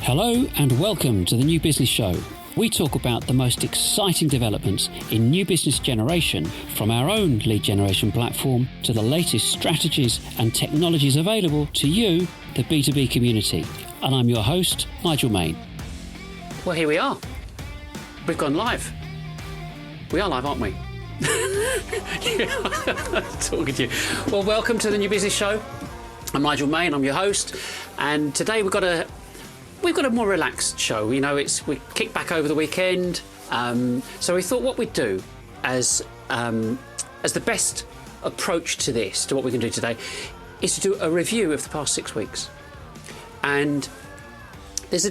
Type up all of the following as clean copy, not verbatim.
Hello and welcome to the New Business Show. We talk about the most exciting developments in new business generation, from our own lead generation platform to the latest strategies and technologies available to you, the B2B community. And I'm your host, Nigel Main. Well, here we are. We've gone live. We are live, aren't we? Talking to you. Well, welcome to the New Business Show. I'm Nigel Main, I'm your host, and today we've got a more relaxed show. You know, we kicked back over the weekend, so we thought what we'd do as the best approach to this, to what we can do today, is to do a review of the past 6 weeks. And there's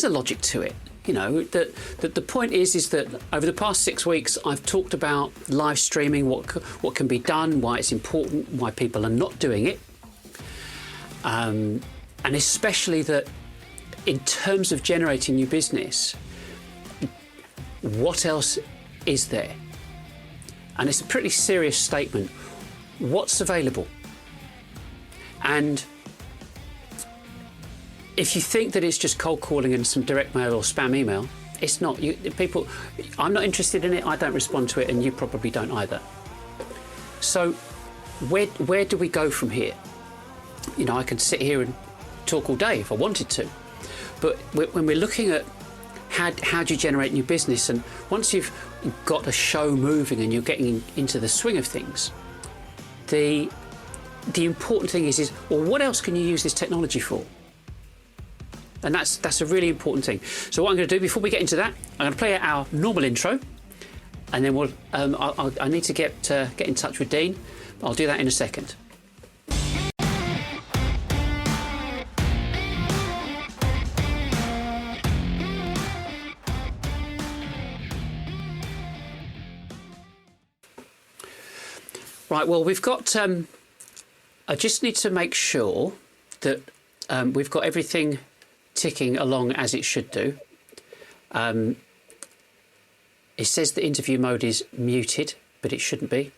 a logic to it. You know, that the point is that over the past 6 weeks, I've talked about live streaming, what can be done, why it's important, why people are not doing it, and especially that in terms of generating new business, what else is there? And it's a pretty serious statement. What's available? And if you think that it's just cold calling and some direct mail or spam email, it's not. I'm not interested in it, I don't respond to it, and you probably don't either. So where do we go from here? You know, I could sit here and talk all day if I wanted to. But when we're looking at how do you generate new business, and once you've got a show moving and you're getting into the swing of things, the important thing is well, what else can you use this technology for? And that's a really important thing. So what I'm going to do before we get into that, I'm going to play our normal intro, and then I need to get in touch with Dean. I'll do that in a second. Right, well, we've got... I just need to make sure that we've got everything ticking along as it should do. It says the interview mode is muted, but it shouldn't be.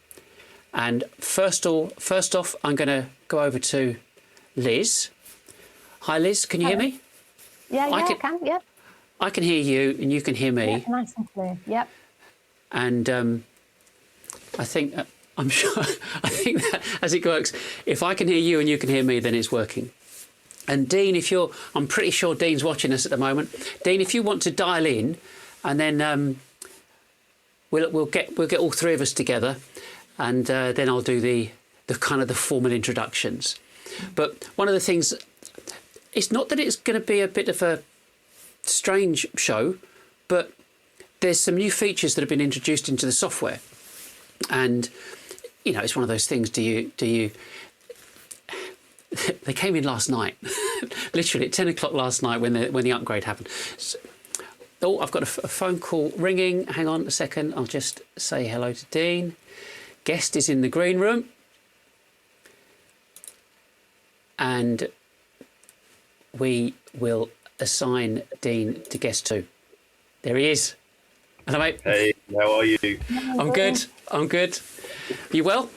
And first off, I'm going to go over to Liz. Hi, Liz, can you hear me? Yeah, I can, yeah. I can hear you, and you can hear me. Yep, nice and clear, yep. And I'm sure, I think that as it works, if I can hear you and you can hear me, then it's working. And Dean, I'm pretty sure Dean's watching us at the moment. Dean, if you want to dial in, and then we'll get all three of us together, and then I'll do the kind of the formal introductions. But one of the things, it's not that it's going to be a bit of a strange show, but there's some new features that have been introduced into the software, and you know, it's one of those things. Do you? They came in last night, literally at 10 o'clock last night when the upgrade happened. So, I've got a phone call ringing. Hang on a second. I'll just say hello to Dean. Guest is in the green room. And we will assign Dean to guest 2. There he is. Hello, mate. Hey, how are you? I'm good. You well?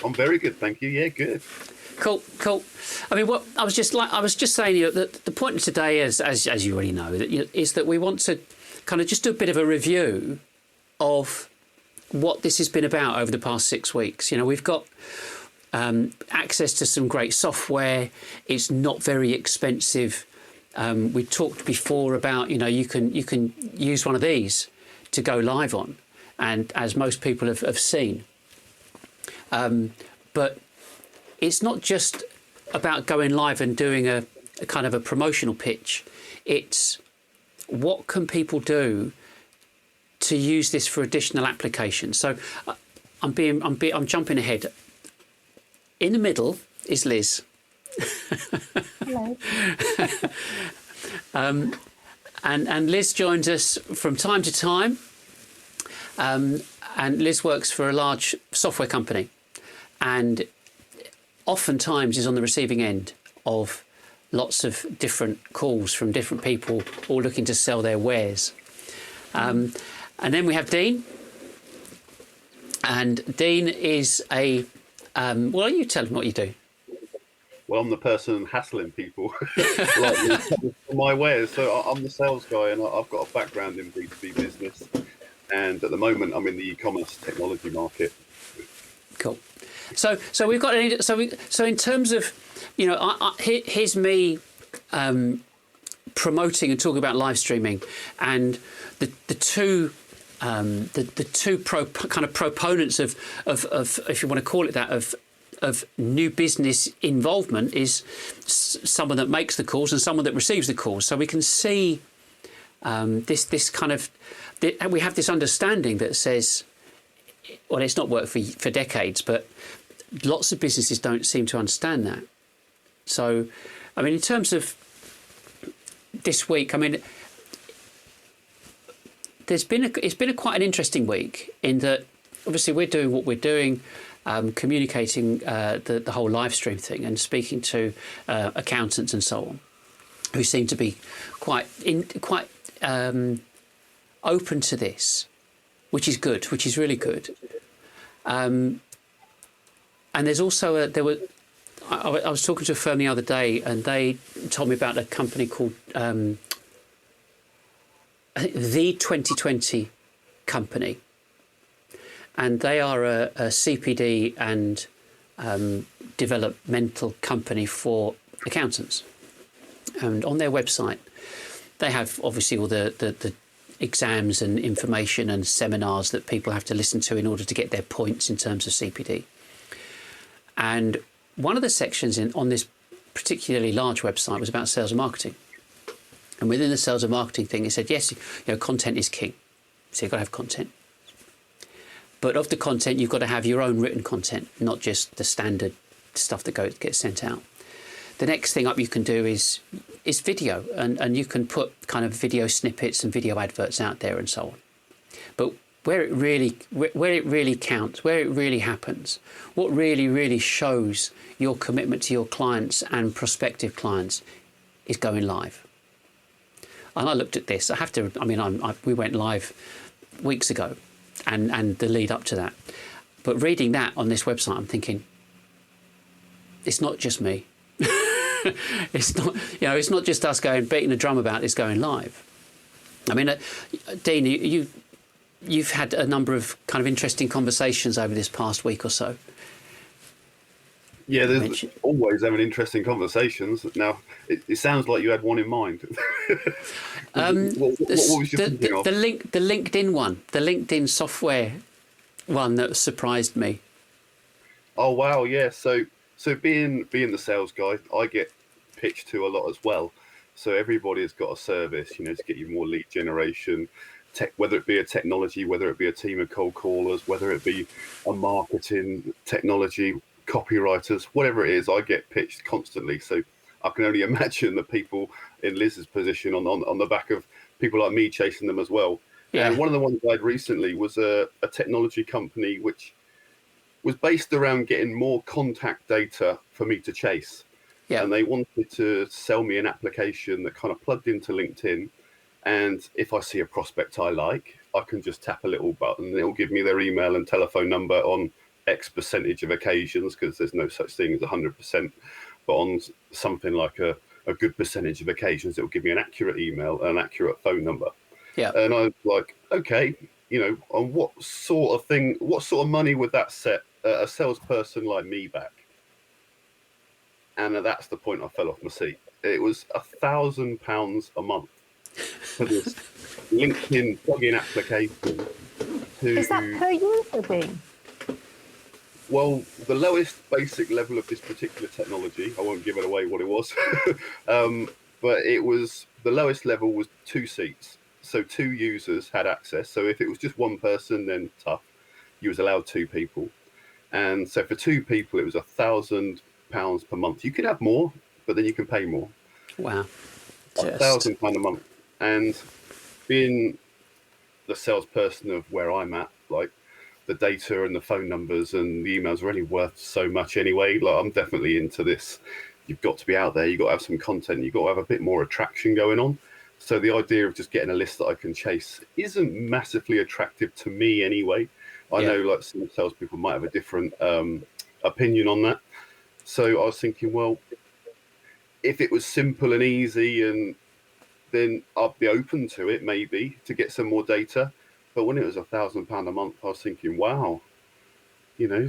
I'm very good, thank you. Yeah, good. Cool. I mean, what I was just saying to you that the point of today is, as you already know, is that we want to kind of just do a bit of a review of what this has been about over the past 6 weeks. You know, we've got access to some great software. It's not very expensive. We talked before about, you know, you can use one of these to go live on, and as most people have seen. But it's not just about going live and doing a kind of a promotional pitch. It's what can people do to use this for additional applications. So I'm jumping ahead. In the middle is Liz. Hello. And Liz joins us from time to time. And Liz works for a large software company, and oftentimes is on the receiving end of lots of different calls from different people all looking to sell their wares. And then we have Dean. And Dean is a... well, you tell him what you do. Well, I'm the person hassling people like for my wares. So I'm the sales guy, and I've got a background in B2B business. And at the moment, I'm in the e-commerce technology market. Cool. So we've got so in terms of, here's me promoting and talking about live streaming, and the two proponents of if you want to call it that of new business involvement is someone that makes the calls and someone that receives the calls. So we can see this kind of, we have this understanding that says, well, it's not worked for decades, but lots of businesses don't seem to understand that. So, I mean, in terms of this week, I mean, it's been quite an interesting week in that obviously we're doing what we're doing, communicating the whole live stream thing and speaking to accountants and so on, who seem to be quite open to this, which is good, which is really good. And there's also I was talking to a firm the other day, and they told me about a company called I think the 2020 company, and they are a CPD and developmental company for accountants. And on their website, they have obviously all the exams and information and seminars that people have to listen to in order to get their points in terms of CPD. And one of the sections on this particularly large website was about sales and marketing. And within the sales and marketing thing, it said, yes, content is king. So you've got to have content. But of the content, you've got to have your own written content, not just the standard stuff that gets sent out. The next thing up you can do is video, and you can put kind of video snippets and video adverts out there and so on. But where it really counts, where it really happens, what really shows your commitment to your clients and prospective clients is going live. And I looked at this. We went live weeks ago, and the lead up to that. But reading that on this website, I'm thinking, it's not just me. It's not just us beating the drum about this going live. I mean, Dean, you've had a number of kind of interesting conversations over this past week or so. Yeah, there's always having interesting conversations. Now, it sounds like you had one in mind. What was you thinking of? The LinkedIn one, the LinkedIn software one that surprised me. Oh wow, yeah. So being the sales guy, I get pitched to a lot as well. So everybody has got a service, to get you more lead generation, whether it be a technology, whether it be a team of cold callers, whether it be a marketing technology, copywriters, whatever it is, I get pitched constantly. So I can only imagine the people in Liz's position on the back of people like me chasing them as well. Yeah. And one of the ones I had recently was a technology company which was based around getting more contact data for me to chase. Yeah. And they wanted to sell me an application that kind of plugged into LinkedIn. And if I see a prospect I like, I can just tap a little button and it'll give me their email and telephone number on X percentage of occasions, because there's no such thing as 100%. But on something like a good percentage of occasions, it will give me an accurate email and an accurate phone number. Yeah. And I was like, okay, on what sort of money would that set a salesperson like me back? And that's the point I fell off my seat. It was £1,000 a month for this LinkedIn plugin application. Is that per user thing? Well, the lowest basic level of this particular technology, I won't give it away what it was, but the lowest level was 2 seats. So 2 users had access. So if it was just one person, then tough. You was allowed 2 people. And so for 2 people, it was £1,000 per month. You could have more, but then you can pay more. Wow. £1,000 a month. And being the salesperson of where I'm at, like the data and the phone numbers and the emails are only worth so much anyway. Like I'm definitely into this. You've got to be out there. You've got to have some content. You've got to have a bit more attraction going on. So the idea of just getting a list that I can chase isn't massively attractive to me anyway. I know like some salespeople might have a different opinion on that. So I was thinking, well, if it was simple and easy, and then I'd be open to it maybe to get some more data. But when it was £1,000 a month, I was thinking, wow,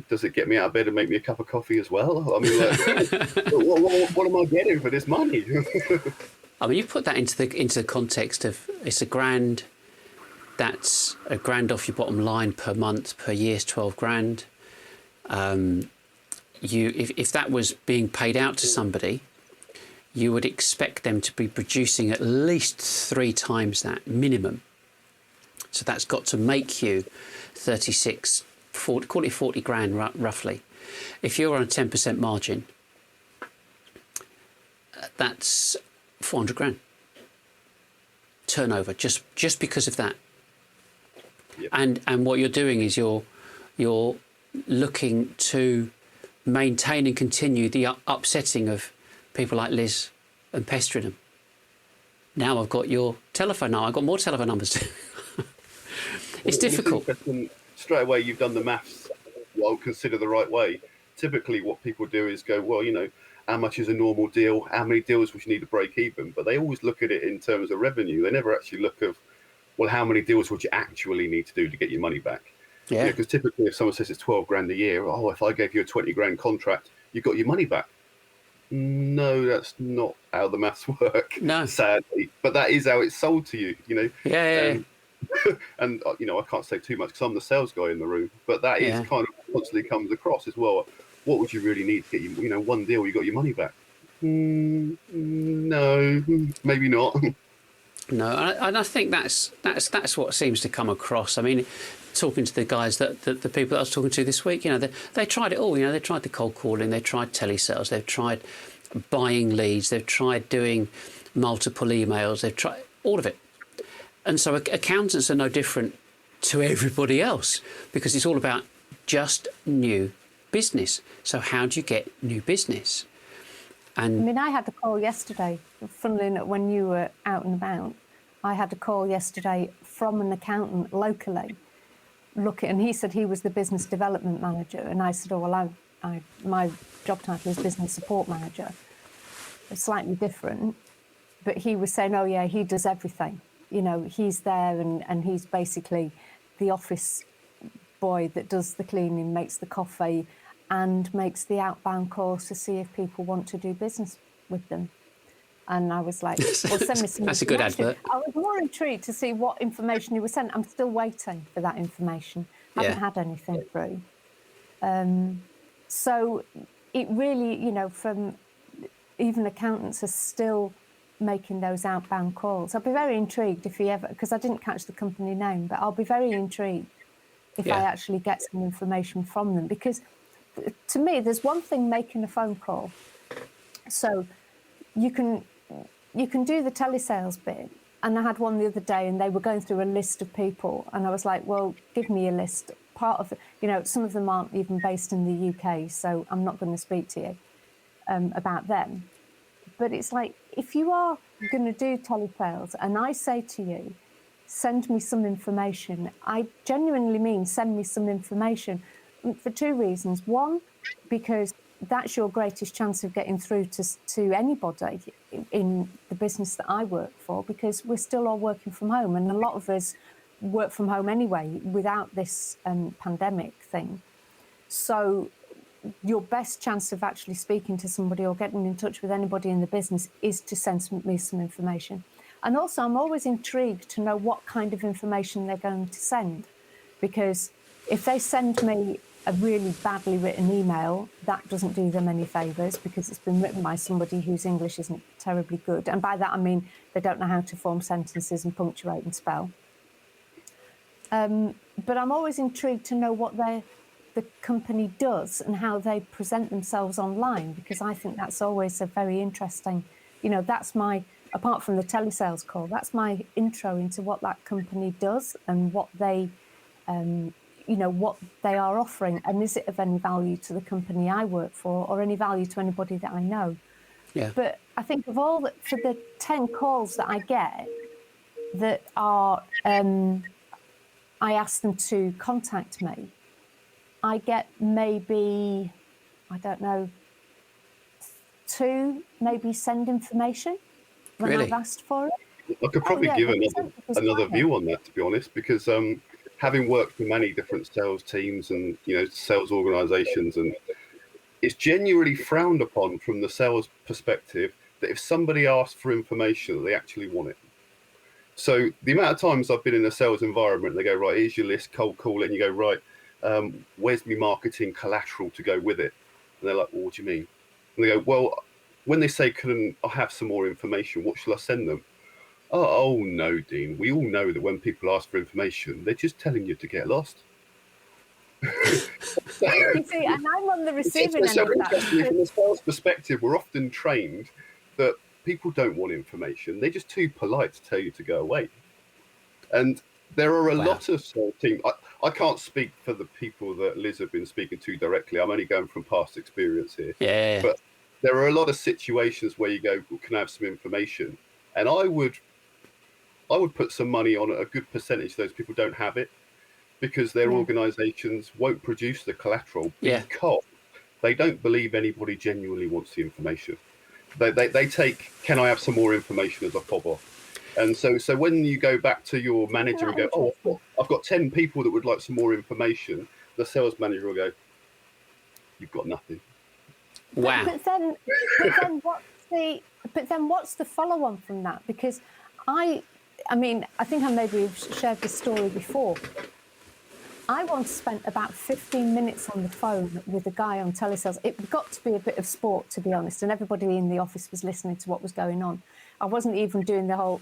does it get me out of bed and make me a cup of coffee as well? I mean, like, what am I getting for this money? I mean, you put that into the context of it's £1,000. That's £1,000 off your bottom line per month. Per year is 12 grand. If that was being paid out to somebody, you would expect them to be producing at least 3 times that minimum. So that's got to make you 36, 40, call it 40 grand roughly. If you're on a 10% margin, that's 400 grand turnover just because of that. Yep. And what you're doing is you're looking to maintain and continue the upsetting of people like Liz and pestering them. Now I've got your telephone number. I've got more telephone numbers. It's difficult. Straight away, you've done the maths. What I would consider the right way. Typically, what people do is go, well, how much is a normal deal? How many deals would you need to break even? But they always look at it in terms of revenue. They never actually look at, well, how many deals would you actually need to do to get your money back? Yeah. Because typically, if someone says it's 12 grand a year, if I gave you a 20 grand contract, you got your money back. No, that's not how the maths work. No, sadly, but that is how it's sold to you. Yeah. And I can't say too much because I'm the sales guy in the room. But that is kind of constantly comes across as well. What would you really need to get you? One deal, you got your money back. No, maybe not. No, and I think that's what seems to come across. I mean, talking to the guys the people that I was talking to this week, they tried it all. They tried the cold calling, they tried telesales, they've tried buying leads, they've tried doing multiple emails, they've tried all of it. And so accountants are no different to everybody else because it's all about just new business. So how do you get new business? And I mean, I had a call yesterday, funnily enough, when you were out and about. I had a call yesterday from an accountant locally, and he said he was the business development manager, and I said, my job title is business support manager. It's slightly different, but he was saying, oh yeah, he does everything. He's there and he's basically the office boy that does the cleaning, makes the coffee, and makes the outbound calls to see if people want to do business with them. And I was like, well, send me some That's a good advert. I was more intrigued to see what information you were sent. I'm still waiting for that information. I haven't had anything through. So it really, from even accountants are still making those outbound calls. I'll be very intrigued if he ever, because I didn't catch the company name, but I'll be very intrigued if I actually get some information from them. Because to me, there's one thing making a phone call. So you can do the telesales bit. And I had one the other day and they were going through a list of people. And I was like, well, give me a list. Part of it, some of them aren't even based in the UK, so I'm not going to speak to you about them. But it's like, if you are going to do telesales and I say to you, send me some information, I genuinely mean send me some information for 2 reasons. One, because that's your greatest chance of getting through to anybody in the business that I work for, because we're still all working from home, and a lot of us work from home anyway without this pandemic thing. So your best chance of actually speaking to somebody or getting in touch with anybody in the business is to send me some information. And also, I'm always intrigued to know what kind of information they're going to send, because if they send me a really badly written email, that doesn't do them any favours, because it's been written by somebody whose English isn't terribly good. And by that, I mean they don't know how to form sentences and punctuate and spell. But I'm always intrigued to know what the company does and how they present themselves online, because I think that's always a very interesting, that's my, apart from the telesales call, that's my intro into what that company does and what they, what they are offering, and is it of any value to the company I work for or any value to anybody that I know. Yeah. But I think of all that, for the 10 calls that I get that are, I ask them to contact me, I get maybe, I don't know, to maybe send information when Really? I've asked for it. I could probably give another Because view on that, to be honest, because having worked for many different sales teams and sales organisations, and it's genuinely frowned upon from the sales perspective that if somebody asks for information, they actually want it. So the amount of times I've been in a sales environment, they go, right, here's your list, cold call it, and you go, right, where's my marketing collateral to go with it? And they're like, well, what do you mean? And they go, well, when they say, can I have some more information, what shall I send them? Oh no, Dean, we all know that when people ask for information, they're just telling you to get lost. you see, and I'm on the receiving end of that. From a sales perspective, we're often trained that people don't want information. They're just too polite to tell you to go away. And there are a lot of sales teams. I can't speak for the people that Liz have been speaking to directly. I'm only going from past experience here. Yeah. But there are a lot of situations where you go, well, can I have some information? And I would put some money on a good percentage those people don't have it, because their organisations won't produce the collateral because they don't believe anybody genuinely wants the information. They take, can I have some more information as a fob off? And so when you go back to your manager and go, oh, I've got 10 people that would like some more information, the sales manager will go, you've got nothing. Wow. But then what's the follow on from that? Because I mean, I think I maybe shared this story before. I once spent about 15 minutes on the phone with a guy on telesales. It got to be a bit of sport, to be honest, and everybody in the office was listening to what was going on. I wasn't even doing the whole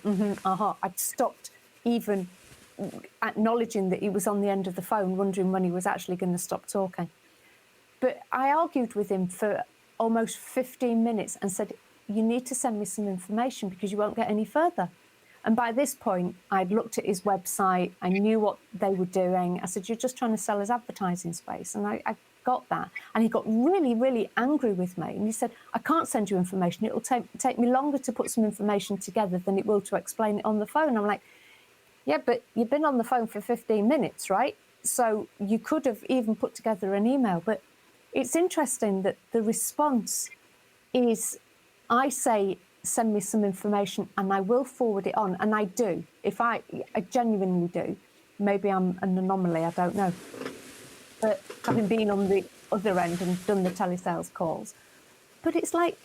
I'd stopped even acknowledging that he was on the end of the phone, wondering when he was actually going to stop talking. But I argued with him for almost 15 minutes and said, you need to send me some information because you won't get any further. And by this point, I'd looked at his website. I knew what they were doing. I said, you're just trying to sell us advertising space. And I got that. And he got really, really angry with me. And he said, I can't send you information. It will take me longer to put some information together than it will to explain it on the phone. I'm like, yeah, but you've been on the phone for 15 minutes, right? So you could have even put together an email. But it's interesting that the response is, I say, send me some information and I will forward it on. And I do. I genuinely do. Maybe I'm an anomaly, I don't know. But having been on the other end and done the telesales calls. But it's like,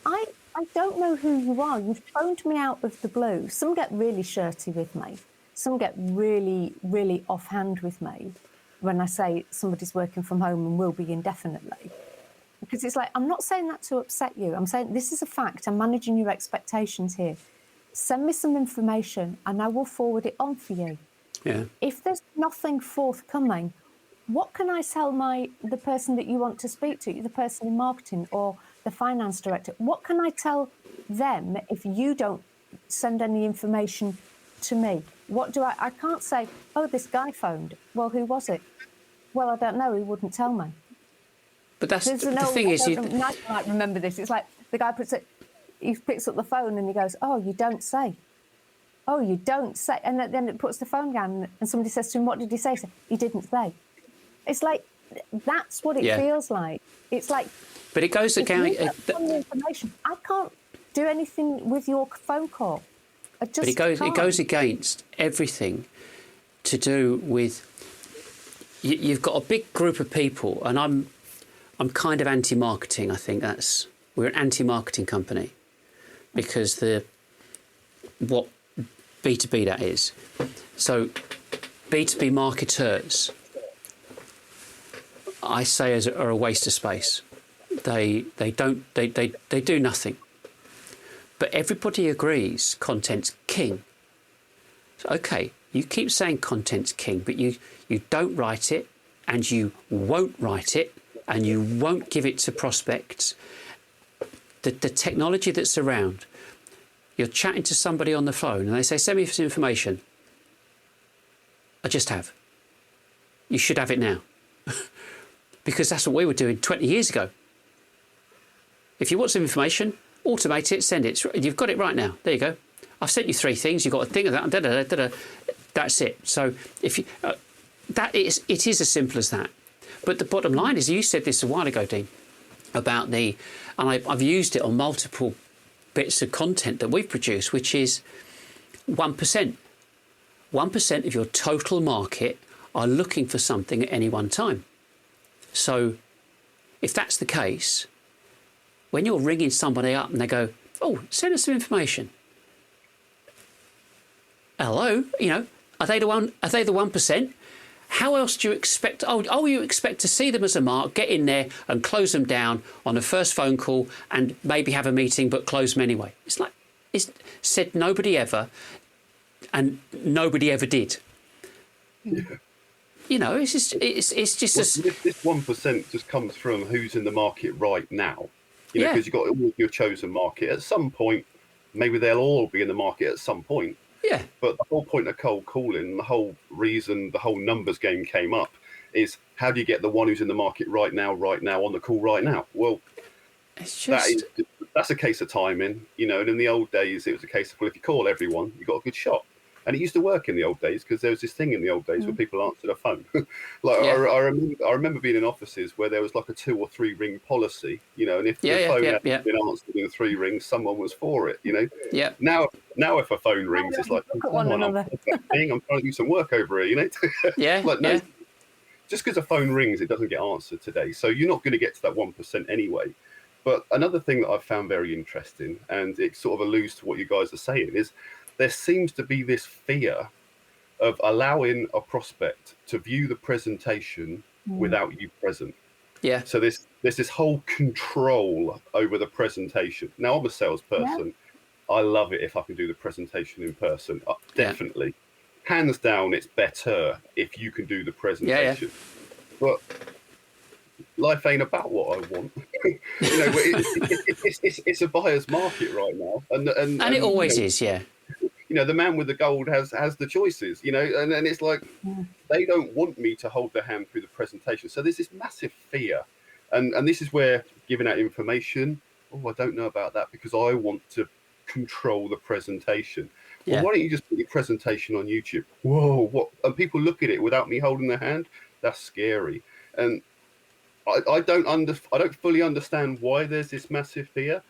I don't know who you are. You've phoned me out of the blue. Some get really shirty with me. Some get really, really offhand with me when I say somebody's working from home and will be indefinitely. Because it's like, I'm not saying that to upset you. I'm saying this is a fact. I'm managing your expectations here. Send me some information and I will forward it on for you. Yeah. If there's nothing forthcoming, what can I tell the person that you want to speak to, the person in marketing or the finance director? What can I tell them if you don't send any information to me? What do I can't say, oh, this guy phoned. Well, who was it? Well, I don't know. He wouldn't tell me. But that's the thing is, Nigel might remember this. It's like the guy he picks up the phone and he goes, "Oh, you don't say." Oh, you don't say, and then it puts the phone down, and somebody says to him, "What did he say?" He didn't say. It's like that's what it feels like. It's like. But it goes against information. I can't do anything with your phone call. It goes against everything to do with. You've got a big group of people, and I'm kind of anti-marketing. I think we're an anti-marketing company because what B2B that is. So B2B marketers, I say, are a waste of space. They do nothing. But everybody agrees content's king. So, okay, you keep saying content's king, but you don't write it, and you won't write it, and you won't give it to prospects. The technology that's around, you're chatting to somebody on the phone and they say, send me some information. I just have. You should have it now. Because that's what we were doing 20 years ago. If you want some information, automate it, send it. You've got it right now. There you go. I've sent you 3 things. You've got a thing of that. That's it. So if you, it is as simple as that. But the bottom line is, you said this a while ago, Dean, about the and I've used it on multiple bits of content that we've produced, which is 1%. 1% of your total market are looking for something at any one time. So if that's the case, when you're ringing somebody up and they go, oh, send us some information. Hello, are they the 1%? How else do you expect? Oh, you expect to see them as a mark, get in there and close them down on the first phone call and maybe have a meeting, but close them anyway. It's said nobody ever, and nobody ever did. Yeah. It's just this 1% just comes from who's in the market right now. Because you've got all your chosen market. At some point, maybe they'll all be in the market at some point. Yeah. But the whole point of cold calling, the whole reason the whole numbers game came up is how do you get the one who's in the market right now, on the call right now? Well, that's a case of timing, and in the old days, it was a case of, well, if you call everyone, you got a good shot. And it used to work in the old days because there was this thing in the old days where people answered a phone. I remember being in offices where there was like a 2 or 3 ring policy, and if the phone hadn't been answered in 3 rings, someone was for it, Yeah. Now if a phone rings, it's like, look at one another. I'm trying to do some work over here, Yeah. No, just because a phone rings, it doesn't get answered today. So you're not going to get to that 1% anyway. But another thing that I've found very interesting, and it sort of alludes to what you guys are saying, is there seems to be this fear of allowing a prospect to view the presentation without you present. Yeah. So there's this whole control over the presentation. Now, I'm a salesperson. Yeah. I love it if I can do the presentation in person. Definitely. Yeah. Hands down, it's better if you can do the presentation. Yeah. But life ain't about what I want. It's a buyer's market right now. And it always is, yeah. The man with the gold has the choices, and it's like they don't want me to hold their hand through the presentation. So there's this massive fear. And this is where giving out information, I don't know about that because I want to control the presentation. Yeah. Well, why don't you just put your presentation on YouTube? Whoa, what? And people look at it without me holding their hand? That's scary. And I don't fully understand why there's this massive fear.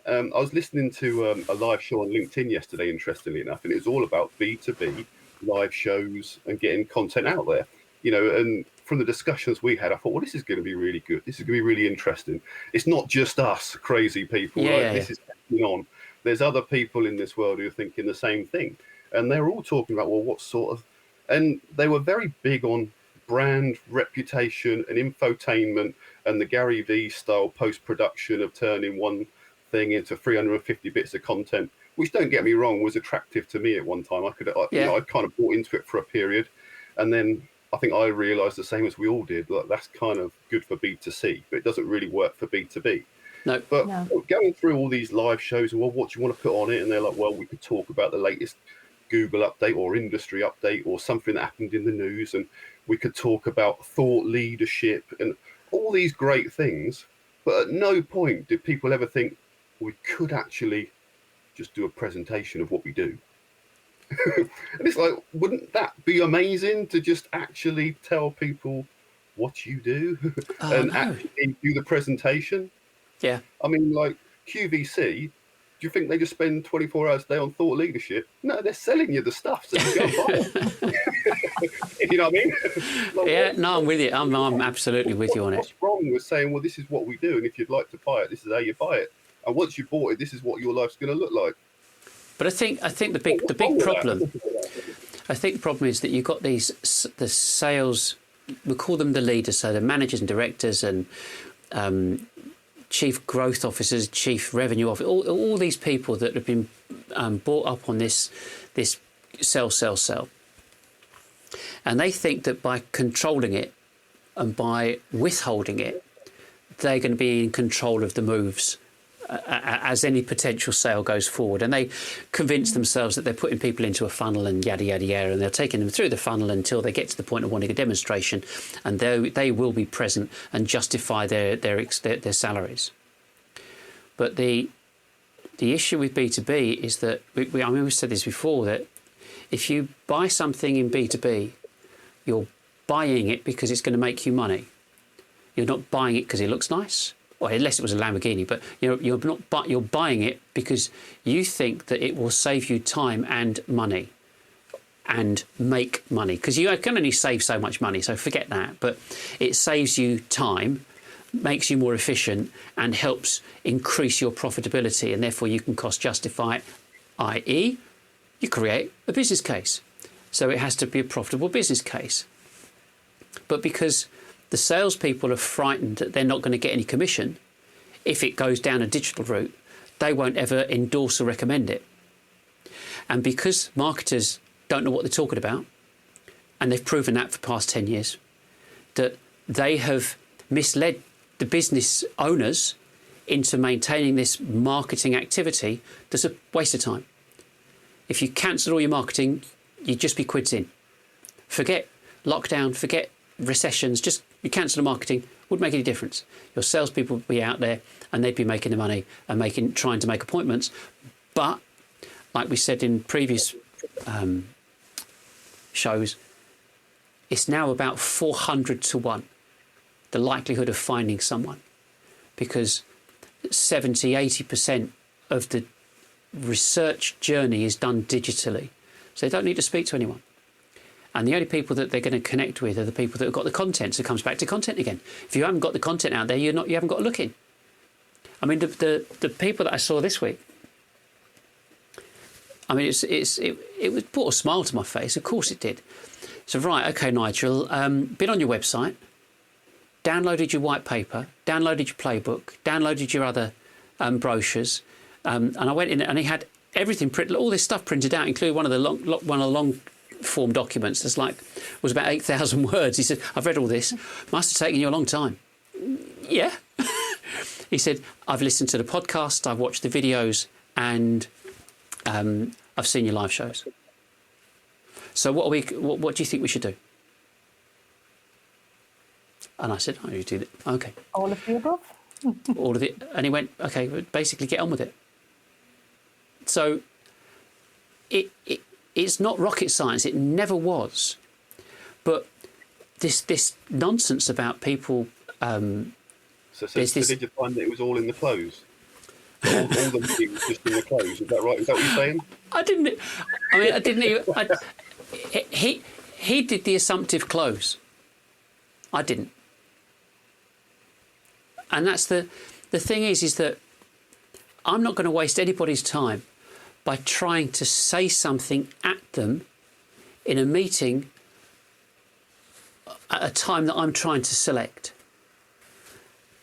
I was listening to a live show on LinkedIn yesterday, interestingly enough, and it was all about B2B live shows and getting content out there. And from the discussions we had, I thought, well, this is going to be really good. This is going to be really interesting. It's not just us crazy people. This is happening on. There's other people in this world who are thinking the same thing. And they're all talking about, well, what sort of... And they were very big on brand reputation and infotainment and the Gary Vee style post-production of turning one thing into 350 bits of content, which, don't get me wrong, was attractive to me at one time. I kind of bought into it for a period, and then I think I realized the same as we all did, like that's kind of good for B2C, but it doesn't really work for B2B. No. But going through all these live shows, and well, what do you want to put on it? And they're like, well, we could talk about the latest Google update or industry update or something that happened in the news, and we could talk about thought leadership and all these great things. But at no point did people ever think we could actually just do a presentation of what we do. And it's like, wouldn't that be amazing to just actually tell people what you do actually do the presentation? Yeah. I mean, like QVC, do you think they just spend 24 hours a day on thought leadership? No, they're selling you the stuff so you go and buy it. You know what I mean? I'm with you. I'm absolutely with you on it. What's wrong with saying, well, this is what we do, and if you'd like to buy it, this is how you buy it. And once you bought it, this is what your life's going to look like. But I think the big problem. I think the problem is that you've got the sales. We call them the leaders, so the managers and directors and chief growth officers, chief revenue officers, all these people that have been brought up on this sell, and they think that by controlling it and by withholding it, they're going to be in control of the moves as any potential sale goes forward. And they convince themselves that they're putting people into a funnel and yada, yada, yada, and they're taking them through the funnel until they get to the point of wanting a demonstration, and they will be present and justify their salaries. But the issue with B2B is that, we've said this before, that if you buy something in B2B, you're buying it because it's going to make you money. You're not buying it because it looks nice, or unless it was a Lamborghini, but you're not. But you're buying it because you think that it will save you time and money, and make money. Because you can only save so much money, so forget that. But it saves you time, makes you more efficient, and helps increase your profitability, and therefore you can cost justify it. I.e., you create a business case. So it has to be a profitable business case. But because the salespeople are frightened that they're not going to get any commission, if it goes down a digital route, they won't ever endorse or recommend it. And because marketers don't know what they're talking about, and they've proven that for the past 10 years, that they have misled the business owners into maintaining this marketing activity that's a waste of time. If you cancel all your marketing, you'd just be quids in. Forget lockdown, forget recessions, just you cancel the marketing, wouldn't make any difference. Your salespeople would be out there and they'd be making the money and trying to make appointments. But like we said in previous shows, it's now about 400 to 1, the likelihood of finding someone, because 70-80% of the research journey is done digitally. So they don't need to speak to anyone. And the only people that they're going to connect with are the people that have got the content. So it comes back to content again. If you haven't got the content out there, you haven't got to look in. I mean, the people that I saw this week, I mean, it brought a smile to my face. Of course it did. So, right, okay, Nigel, been on your website, downloaded your white paper, downloaded your playbook, downloaded your other brochures, and I went in and he had everything printed, all this stuff printed out, including one of the long form documents that's was about 8,000 words. He said, I've read all this. Must have taken you a long time. Yeah. He said, I've listened to the podcast, I've watched the videos, and I've seen your live shows. So what do you think we should do? And I said, you do it. Okay. All of the above. All of it. And he went, okay, basically get on with it. So it's not rocket science. It never was. But this nonsense about people. So did you find that it was all in the clothes? All the meeting was just in the clothes. Is that right? Is that what you're saying? I didn't even. He did the assumptive close. I didn't. And that's the thing is that I'm not going to waste anybody's time by trying to say something at them in a meeting at a time that I'm trying to select.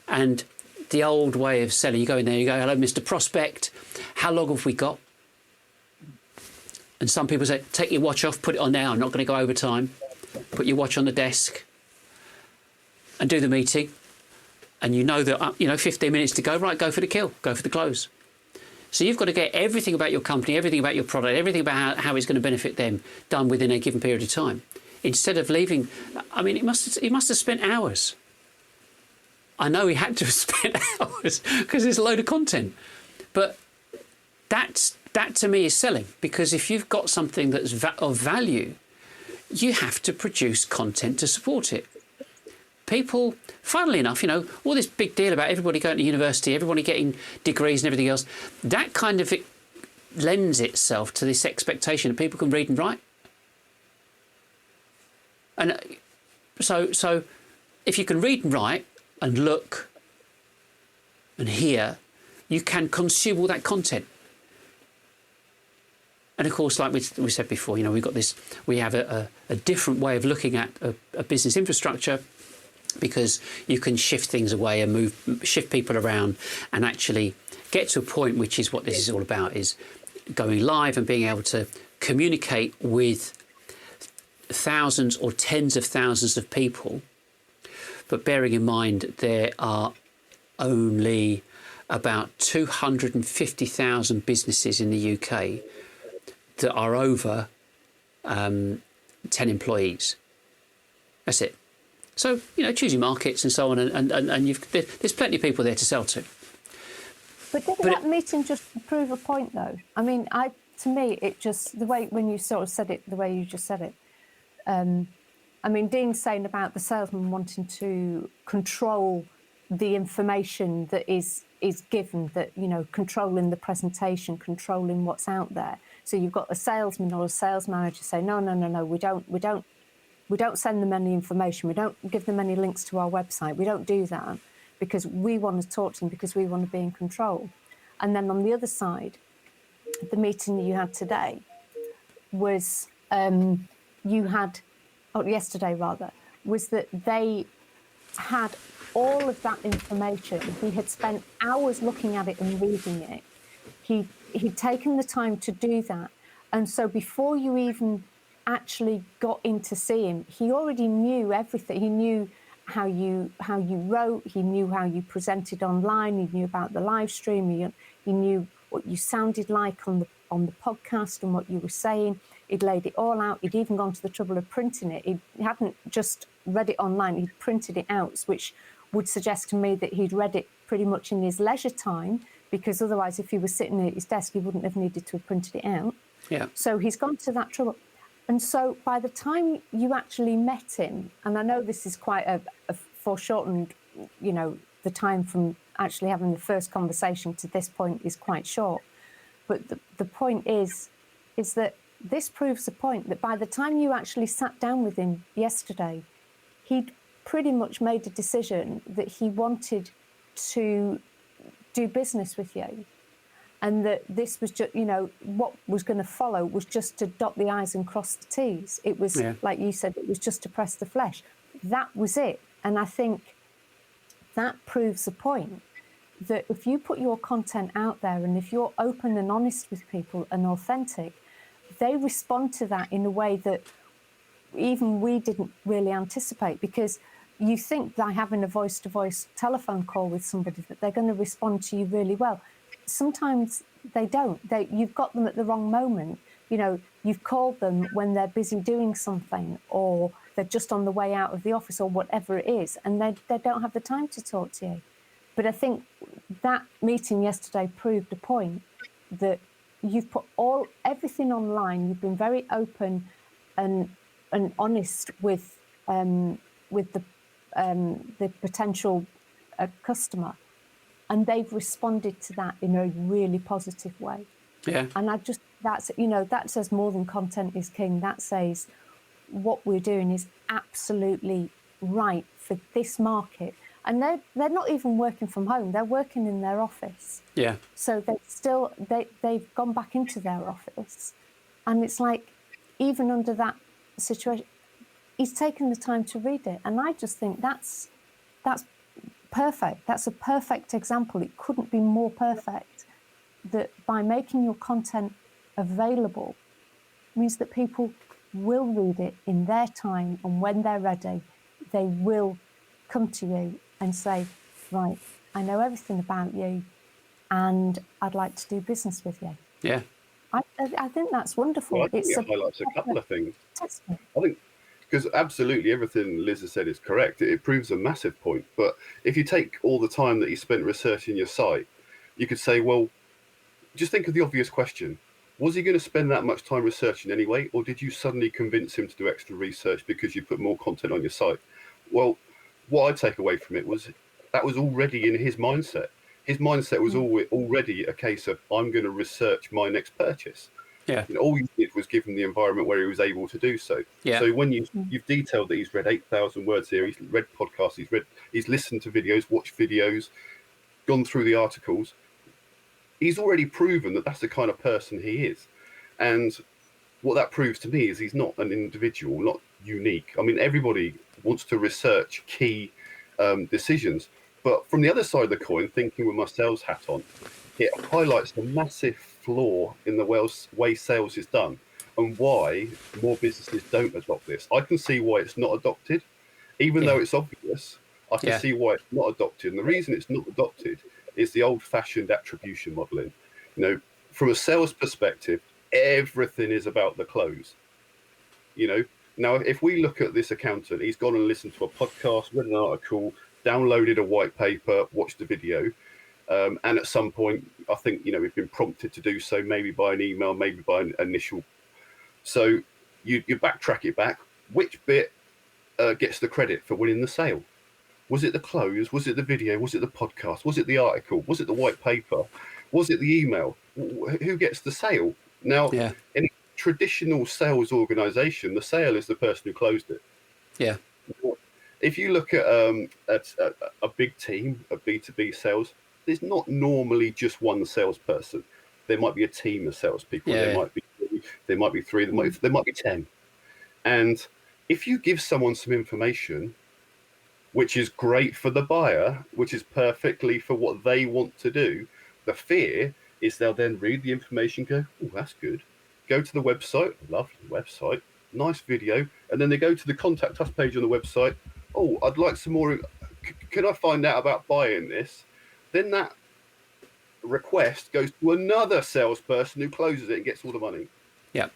And the old way of selling, you go in there, you go, hello, Mr. Prospect, how long have we got? And some people say, take your watch off, put it on now, I'm not going to go over time. Put your watch on the desk and do the meeting. And you know that, 15 minutes to go, right, go for the kill, go for the close. So you've got to get everything about your company, everything about your product, everything about how it's going to benefit them done within a given period of time. Instead of leaving, he must have spent hours. I know he had to have spent hours because there's a load of content. But that to me is selling, because if you've got something that's of value, you have to produce content to support it. People, funnily enough, all this big deal about everybody going to university, everybody getting degrees and everything else, that kind of lends itself to this expectation that people can read and write. And so if you can read and write and look and hear, you can consume all that content. And of course, like we said before, we have a different way of looking at a business infrastructure, because you can shift things away and shift people around and actually get to a point, which is what this is all about, is going live and being able to communicate with thousands or tens of thousands of people. But bearing in mind, there are only about 250,000 businesses in the UK that are over 10 employees. That's it. So, choose your markets and so on, and there's plenty of people there to sell to. But didn't that meeting just prove a point, though? To me, it just, the way, when you sort of said it, the way you just said it, Dean's saying about the salesman wanting to control the information that is given, that, you know, controlling the presentation, controlling what's out there. So you've got a salesman or a sales manager say, no, we don't send them any information. We don't give them any links to our website. We don't do that because we want to talk to them, because we want to be in control. And then on the other side, the meeting you had today was, yesterday rather, was that they had all of that information. He had spent hours looking at it and reading it. He'd taken the time to do that. And so before you even actually got in to see him, he already knew everything. He knew how you wrote, he knew how you presented online, he knew about the live stream, he knew what you sounded like on the podcast and what you were saying. He'd laid it all out. He'd even gone to the trouble of printing it. He hadn't just read it online, he'd printed it out, which would suggest to me that he'd read it pretty much in his leisure time, because otherwise if he was sitting at his desk, he wouldn't have needed to have printed it out. Yeah. So he's gone to that trouble. And so by the time you actually met him, and I know this is quite a foreshortened, you know, the time from actually having the first conversation to this point is quite short. But the point is that this proves the point that by the time you actually sat down with him yesterday, he'd pretty much made a decision that he wanted to do business with you. And that this was just, you know, what was going to follow was just to dot the I's and cross the T's. It was, like you said, it was just to press the flesh. That was it. And I think that proves the point that if you put your content out there and if you're open and honest with people and authentic, they respond to that in a way that even we didn't really anticipate, because you think by having a voice-to-voice telephone call with somebody that they're going to respond to you really well. Sometimes they don't. You've got them at the wrong moment. You know, you've called them when they're busy doing something, or they're just on the way out of the office, or whatever it is, and they don't have the time to talk to you. But I think that meeting yesterday proved a point that you've put everything online. You've been very open and honest with the potential customer. And they've responded to that in a really positive way. Yeah. And that says more than content is king. That says what we're doing is absolutely right for this market. And they're not even working from home. They're working in their office. Yeah. So they've gone back into their office. And it's like, even under that situation, he's taken the time to read it. And I just think that's perfect. That's a perfect example. It couldn't be more perfect, that by making your content available means that people will read it in their time, and when they're ready, they will come to you and say, right, I know everything about you and I'd like to do business with you. Yeah. I think that's wonderful. Well, I think it highlights a couple of things. I think, because absolutely everything Liz has said is correct. It proves a massive point. But if you take all the time that he spent researching your site, you could say, well, just think of the obvious question. Was he going to spend that much time researching anyway? Or did you suddenly convince him to do extra research because you put more content on your site? Well, what I take away from it was that was already in his mindset. His mindset was already a case of, I'm going to research my next purchase. Yeah. You know, all you did was give him the environment where he was able to do so. Yeah. So when you've detailed that he's read 8,000 words here, he's read podcasts, he's listened to videos, watched videos, gone through the articles, he's already proven that that's the kind of person he is. And what that proves to me is he's not an individual, not unique. I mean, everybody wants to research key decisions. But from the other side of the coin, thinking with my sales hat on, it highlights the massive flaw in the way sales is done and why more businesses don't adopt this. I can see why it's not adopted. Even though it's obvious, I can see why it's not adopted. And the reason it's not adopted is the old-fashioned attribution modeling. You know, from a sales perspective, everything is about the close. You know, now if we look at this accountant, he's gone and listened to a podcast, read an article, downloaded a white paper, watched a video, and at some point, I think, you know, we've been prompted to do so, maybe by an email, maybe by an initial. So you backtrack it back. Which bit gets the credit for winning the sale? Was it the close? Was it the video? Was it the podcast? Was it the article? Was it the white paper? Was it the email? Who gets the sale? Now, Yeah. in a traditional sales organization, the sale is the person who closed it. Yeah. If you look at a big team of B2B sales, there's not normally just one salesperson. There might be a team of salespeople. Yeah. There might be three. There might be 10. And if you give someone some information, which is great for the buyer, which is perfectly for what they want to do, the fear is they'll then read the information, go, oh, that's good. Go to the website, lovely website, nice video, and then they go to the contact us page on the website. Oh, I'd like some more. Can I find out about buying this? Then that request goes to another salesperson who closes it and gets all the money. Yeah.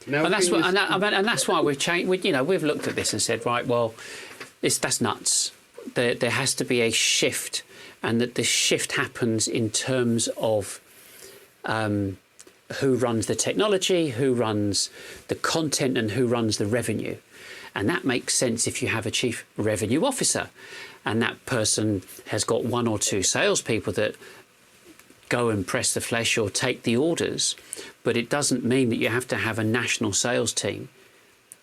Now, And that's what, and that's why we've changed. We've looked at this and said, right, well, that's nuts. There has to be a shift, and that the shift happens in terms of who runs the technology, who runs the content, and who runs the revenue. And that makes sense if you have a chief revenue officer, and that person has got one or two salespeople that go and press the flesh or take the orders. But it doesn't mean that you have to have a national sales team,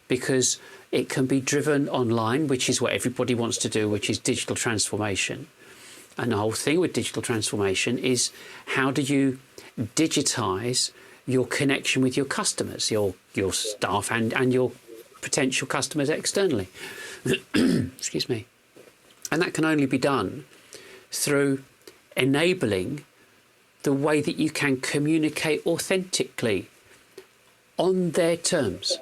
because it can be driven online, which is what everybody wants to do, which is digital transformation. And the whole thing with digital transformation is, how do you digitize your connection with your customers, your staff and your potential customers externally? Excuse me. And that can only be done through enabling the way that you can communicate authentically on their terms,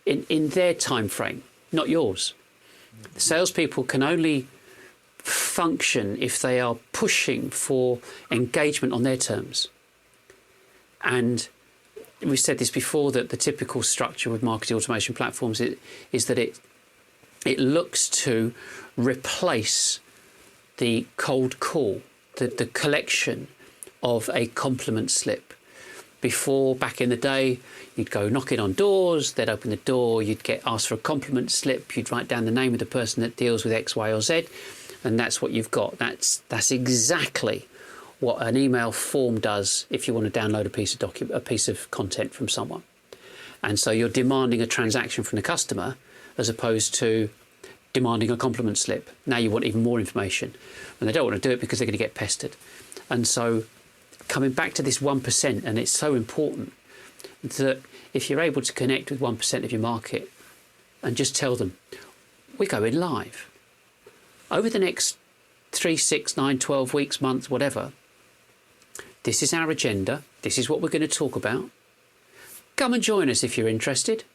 in their time frame, not yours. The salespeople can only function if they are pushing for engagement on their terms. And we said this before, that the typical structure with marketing automation platforms is that it looks to replace the cold call, the collection of a compliment slip. Before, back in the day, you'd go knocking on doors, they'd open the door, you'd get asked for a compliment slip, you'd write down the name of the person that deals with X, Y, or Z, and that's what you've got. That's exactly what an email form does if you want to download a piece of content from someone. And so you're demanding a transaction from the customer as opposed to demanding a compliment slip. Now you want even more information, and they don't want to do it because they're going to get pestered. And so coming back to this 1%, and it's so important that if you're able to connect with 1% of your market and just tell them, we're going live over the next 3, 6, 9, 12 weeks, months, whatever. This is our agenda. This is what we're going to talk about. Come and join us if you're interested.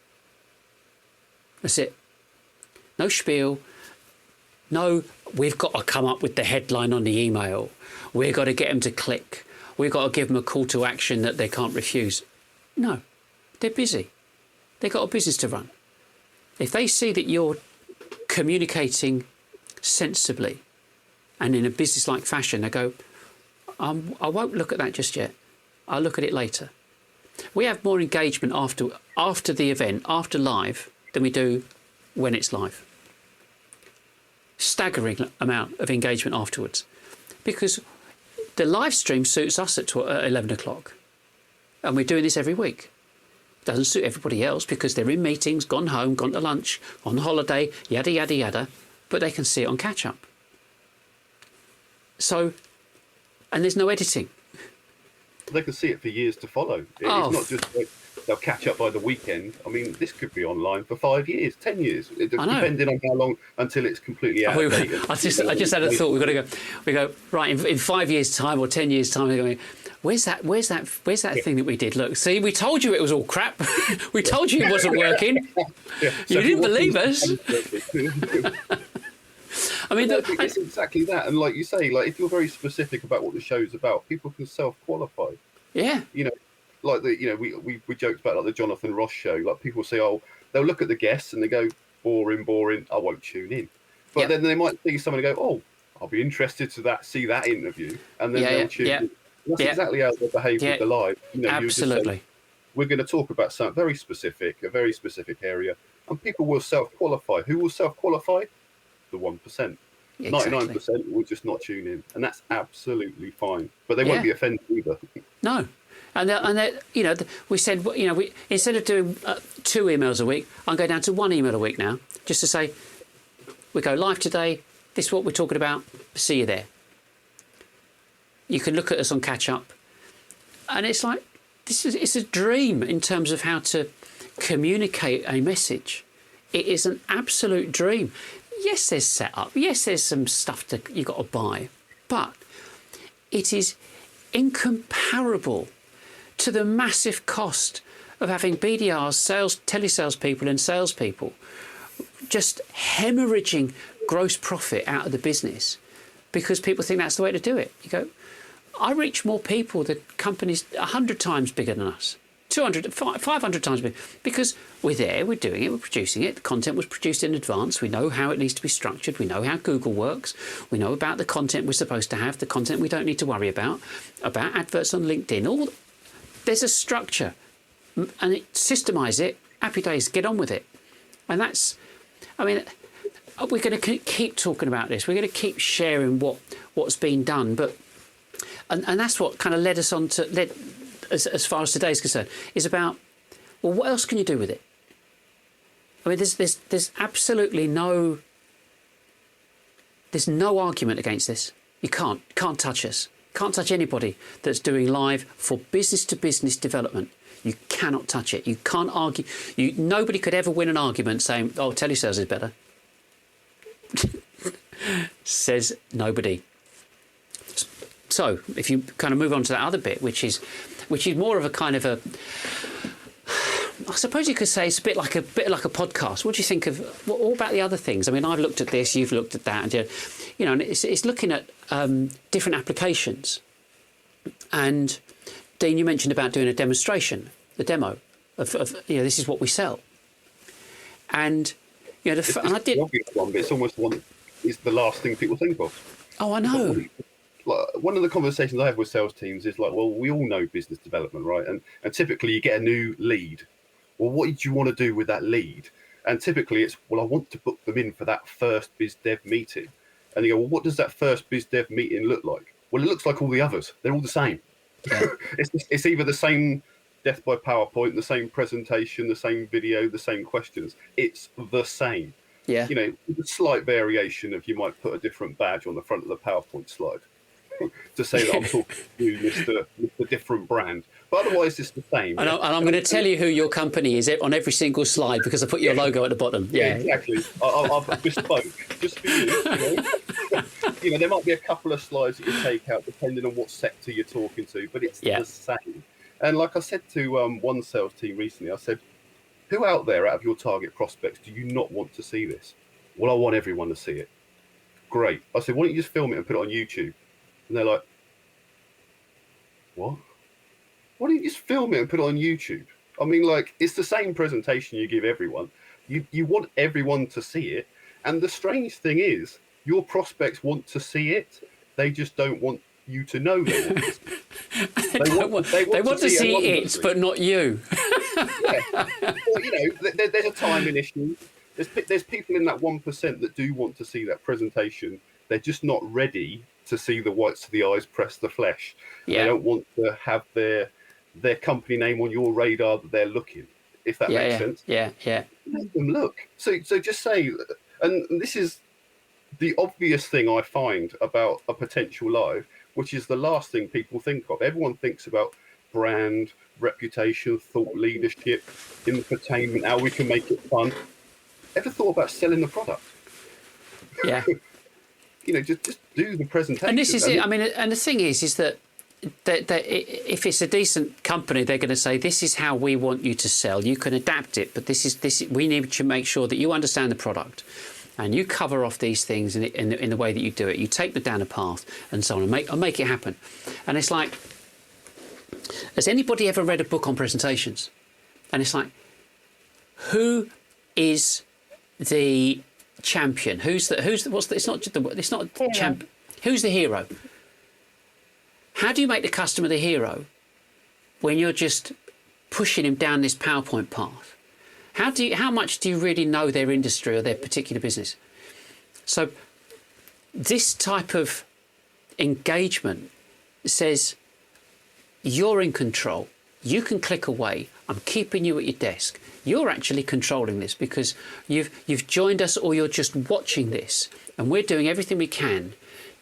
That's it. No spiel. No, we've got to come up with the headline on the email. We've got to get them to click. We've got to give them a call to action that they can't refuse. No, they're busy. They've got a business to run. If they see that you're communicating sensibly and in a business-like fashion, they go, I won't look at that just yet. I'll look at it later. We have more engagement after the event, after live, than we do when it's live. Staggering amount of engagement afterwards, because the live stream suits us at 11 o'clock, and we're doing this every week. Doesn't suit everybody else because they're in meetings, gone home, gone to lunch, on holiday, yada, yada, yada, but they can see it on catch-up. So, and there's no editing. They can see it for years to follow. It's not just like they'll catch up by the weekend. I mean, this could be online for 5 years, 10 years, depending on how long until it's completely out of date. I just had a thought. We've got to go. We go right in 5 years' time or 10 years' time. We're going, where's that thing that we did? Look, see, we told you it was all crap. We told you it wasn't working. You didn't believe us. I mean, it's exactly that. And like you say, like if you're very specific about what the show's about, people can self-qualify. Yeah. You know, like we joked about like the Jonathan Ross show. Like people say, oh, they'll look at the guests and they go, boring. I won't tune in. But then they might see someone and go, oh, I'll be interested to see that interview, and then they'll tune in. That's exactly how they behave with the live. You know, absolutely. Say, we're going to talk about something very specific, a very specific area, and people will self-qualify. Who will self-qualify? The 1%. Exactly. 99% will just not tune in, and that's absolutely fine. But they won't be offended either. No. And you know, we said, you know, we instead of doing 2 emails a week, I'm going down to 1 email a week now, just to say, we go live today. This is what we're talking about. See you there. You can look at us on Catch Up, and it's like it's a dream in terms of how to communicate a message. It is an absolute dream. Yes, there's setup. Yes, there's some stuff you got to buy, but it is incomparable to the massive cost of having BDRs, telesales people and salespeople just hemorrhaging gross profit out of the business because people think that's the way to do it. You go, I reach more people than companies 100 times bigger than us, 200, 500 times bigger, because we're there, we're doing it, we're producing it. The content was produced in advance. We know how it needs to be structured. We know how Google works. We know about the content we're supposed to have, the content we don't need to worry about adverts on LinkedIn. There's a structure, and systemize it. Happy days, get on with it. And that's, I mean, we're going to keep talking about this. We're going to keep sharing what's been done, but and that's what kind of led us on to as far as today's concerned, is about, well, what else can you do with it? I mean, there's absolutely no argument against this. You can't touch us. Can't touch anybody that's doing live for business-to-business development. You cannot touch it. You can't argue. Nobody could ever win an argument saying, "Oh, telesales is better." Says nobody. So, if you kind of move on to that other bit, which is more of a kind of a, I suppose you could say it's a bit like a podcast. What do you think of all about the other things? I mean, I've looked at this, you've looked at that, and you know, and it's looking at different applications. And Dean, you mentioned about doing a demonstration, the demo of you know, this is what we sell. And you know, and I did. Obvious one, but it's almost one is the last thing people think of. Oh, I know. Like, one of the conversations I have with sales teams is like, well, we all know business development, right? And typically you get a new lead. Well, what did you want to do with that lead? And typically it's, well, I want to book them in for that first biz dev meeting. And you go, well, what does that first biz dev meeting look like? Well, it looks like all the others. They're all the same. Yeah. It's either the same death by PowerPoint, the same presentation, the same video, the same questions. It's the same. Yeah. You know, with a slight variation of, you might put a different badge on the front of the PowerPoint slide to say that I'm talking to you, Mr. Different Brand. But otherwise, it's the same. And I'm going to tell you who your company is on every single slide because I put your logo at the bottom. Yeah, exactly. I've bespoke just for you. You know, there might be a couple of slides that you take out depending on what sector you're talking to, but it's the same. And like I said to one sales team recently, I said, who out there out of your target prospects do you not want to see this? Well, I want everyone to see it. Great. I said, why don't you just film it and put it on YouTube? And they're like, what? Why don't you just film it and put it on YouTube? I mean, like, it's the same presentation you give everyone. You want everyone to see it. And the strange thing is, your prospects want to see it. They just don't want you to know they want to see it. They want to see it, but not you. Yeah. Well, you know, there's a timing issue. There's people in that 1% that do want to see that presentation. They're just not ready to see the whites of the eyes press the flesh. Yeah. They don't want to have their company name on your radar that they're looking, if that makes sense. Yeah. Make them look. So just say, and this is the obvious thing I find about a potential live, which is the last thing people think of. Everyone thinks about brand, reputation, thought leadership, infotainment, how we can make it fun. Ever thought about selling the product? Yeah. You know, just do the presentation. And this is it. I mean, and the thing is that if it's a decent company, they're going to say, this is how we want you to sell. You can adapt it, but we need to make sure that you understand the product and you cover off these things in the way that you do it. You take them down a path and so on and make it happen. And it's like, has anybody ever read a book on presentations? And it's like, who is the champion? It's not champ. Who's the hero? How do you make the customer the hero when you're just pushing him down this PowerPoint path? How much do you really know their industry or their particular business? So this type of engagement says you're in control. You can click away. I'm keeping you at your desk. You're actually controlling this because you've joined us, or you're just watching this, and we're doing everything we can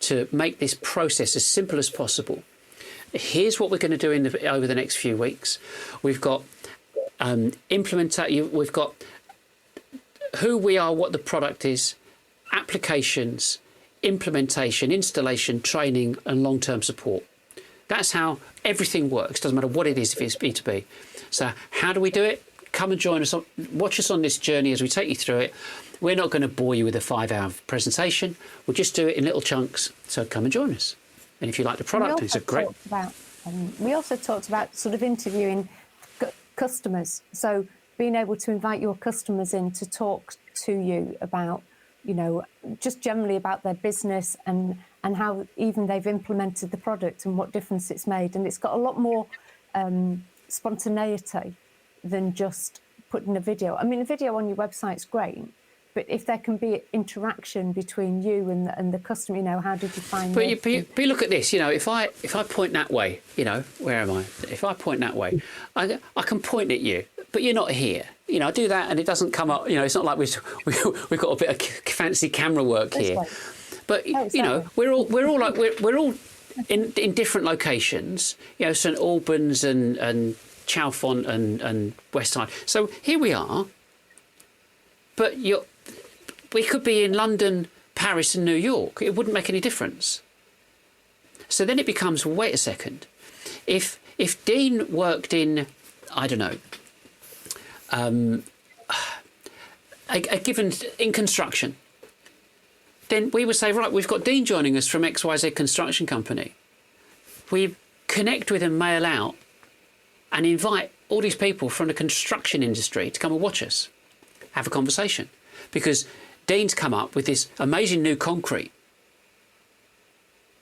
to make this process as simple as possible. Here's what we're going to do over the next few weeks. We've got we've got who we are, what the product is, applications, implementation, installation, training, and long-term support. That's how everything works. Doesn't matter what it is, if it's B2B. So how do we do it? Come and join us. Watch us on this journey as we take you through it. We're not going to bore you with a 5-hour presentation. We'll just do it in little chunks. So come and join us. And if you like the product, it's a great... We also talked about sort of interviewing customers. So being able to invite your customers in to talk to you about, you know, just generally about their business and how even they've implemented the product and what difference it's made. And it's got a lot more spontaneity than just putting a video. I mean, a video on your website's great, but if there can be interaction between you and the customer, you know, how did you find But you look at this, you know, if I point that way, you know, where am I? If I point that way, I can point at you, but you're not here. You know, I do that and it doesn't come up, you know, it's not like we've got a bit of fancy camera work here. But, you know, we're all in different locations, you know, St Albans and Chalfont and West Side. So here we are, but we could be in London, Paris and New York. It wouldn't make any difference. So then it becomes, well, wait a second. If Dean worked in, I don't know, a given, in construction, then we would say, right, we've got Dean joining us from XYZ construction company. We connect with and mail out and invite all these people from the construction industry to come and watch us, have a conversation. Because Dean's come up with this amazing new concrete,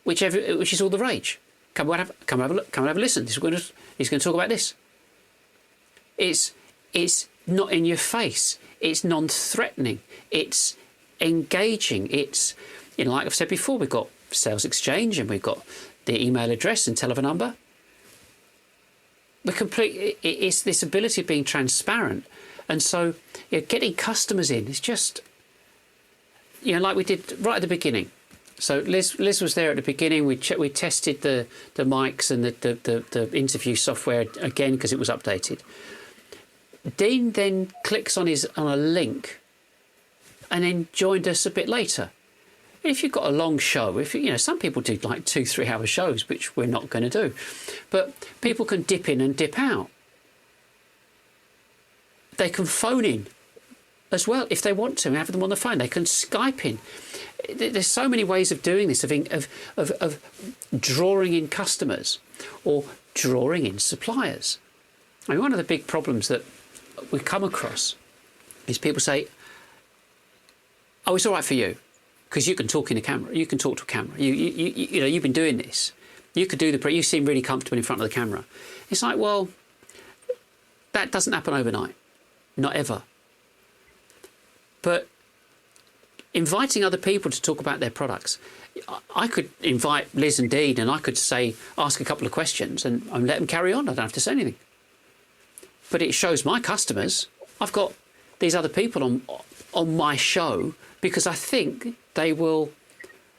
which is all the rage. Come and have a look. Come and have a listen. He's going to talk about this. It's not in your face. It's non-threatening. It's engaging. It's, you know, like I've said before, we've got Sales Exchange and we've got the email address and telephone number. It's this ability of being transparent. And so, you know, getting customers in is just, you know, like we did right at the beginning. So Liz was there at the beginning. We tested the mics and the interview software again because it was updated. Dean then clicks on a link and then joined us a bit later. If you've got a long show, you know, some people do like 2-3 hour shows, which we're not going to do, but people can dip in and dip out. They can phone in as well if they want to and have them on the phone. They can Skype in. There's so many ways of doing this, of drawing in customers or drawing in suppliers. I mean, one of the big problems that we come across is people say, "Oh, it's all right for you because you can talk in a camera. You can talk to a camera. You know, you've been doing this. You could do you seem really comfortable in front of the camera." It's like, well, that doesn't happen overnight, not ever. But inviting other people to talk about their products, I could invite Liz and Dean and I could ask a couple of questions and let them carry on. I don't have to say anything. But it shows my customers I've got these other people on my show because I think they will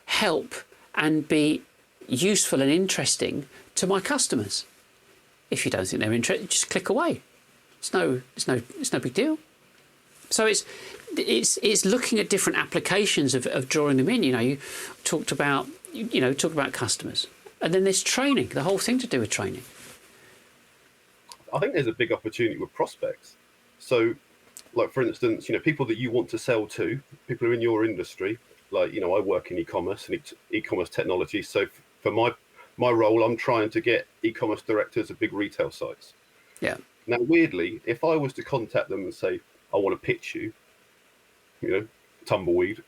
help and be useful and interesting to my customers. If you don't think they're interested, just click away. It's no big deal. So it's looking at different applications of drawing them in. You know, you talk about customers, and then there's training. The whole thing to do with training. I think there's a big opportunity with prospects. So, like for instance, you know, people that you want to sell to, people who are in your industry. Like, you know, I work in e-commerce and e-commerce technology. So for my role, I'm trying to get e-commerce directors of big retail sites. Yeah. Now, weirdly, if I was to contact them and say, I want to pitch you, you know, tumbleweed.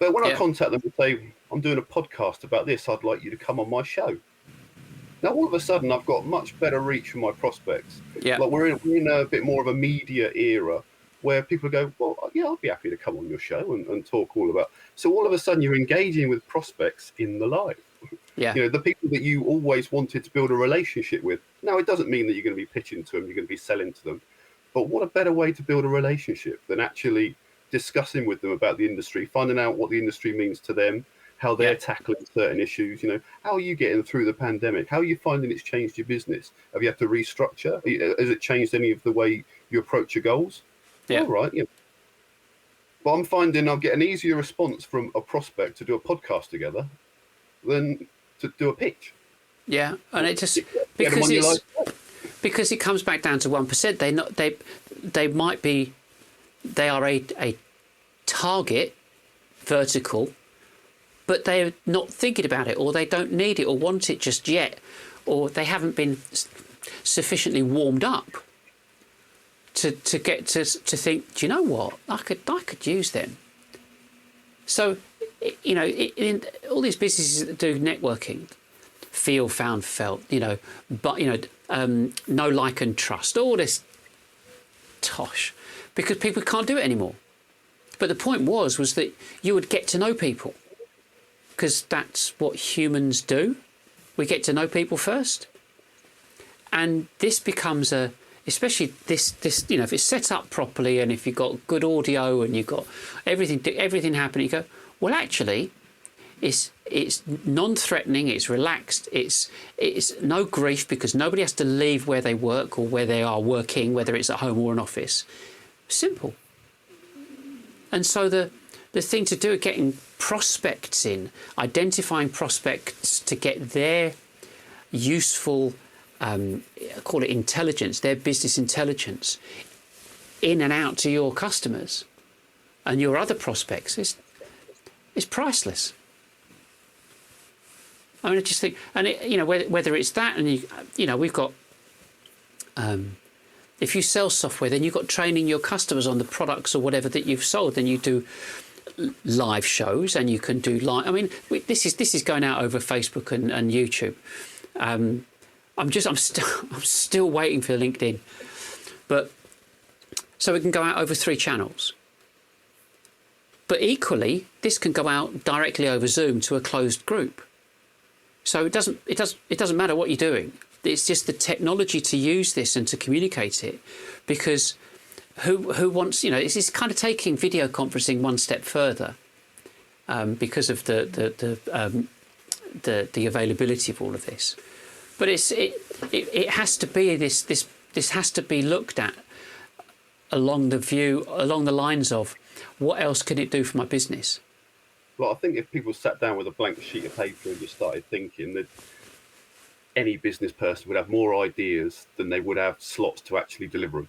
But when I contact them and say, I'm doing a podcast about this, I'd like you to come on my show. Now, all of a sudden, I've got much better reach from my prospects. Yeah. Like we're in a bit more of a media era where people go, well, yeah, I'll be happy to come on your show and talk all about. So all of a sudden you're engaging with prospects in the live. Yeah. The people that you always wanted to build a relationship with. Now, it doesn't mean that you're going to be pitching to them, you're going to be selling to them. But what a better way to build a relationship than actually discussing with them about the industry, finding out what the industry means to them, how they're tackling certain issues. How are you getting through the pandemic? How are you finding it's changed your business? Have you had to restructure? Has it changed any of the way you approach your goals? Yeah. All right. But I'm finding I'll get an easier response from a prospect to do a podcast together than to do a pitch. Yeah, and it just because it comes back down to 1%. They are a target vertical, but they're not thinking about it, or they don't need it or want it just yet, or they haven't been sufficiently warmed up to get to think, do you know what, I could use them. So in all these businesses that do networking, feel, found, felt, but know, like and trust, all this tosh, because people can't do it anymore. But the point was that you would get to know people, because that's what humans do. We get to know people first, and this becomes especially this if it's set up properly, and if you've got good audio and you've got everything happening, you go, well, actually, it's non-threatening, it's relaxed, it's no grief, because nobody has to leave where they work or where they are working, whether it's at home or an office. Simple. And so the thing to do is getting prospects in, identifying prospects to get their useful, call it intelligence, their business intelligence, in and out to your customers and your other prospects is priceless. I mean, I just think, and whether it's that, and we've got, if you sell software, then you've got training your customers on the products or whatever that you've sold. Then you do live shows, and you can do live. I mean, this is going out over Facebook and YouTube. I'm still waiting for LinkedIn, but so it can go out over 3 channels. But equally, this can go out directly over Zoom to a closed group. So it doesn't matter what you're doing. It's just the technology to use this and to communicate it, because who wants, it's kind of taking video conferencing one step further, because of the availability of all of this. But it has to be this has to be looked at along the lines of, what else can it do for my business? Well, I think if people sat down with a blank sheet of paper and just started thinking, that any business person would have more ideas than they would have slots to actually deliver them.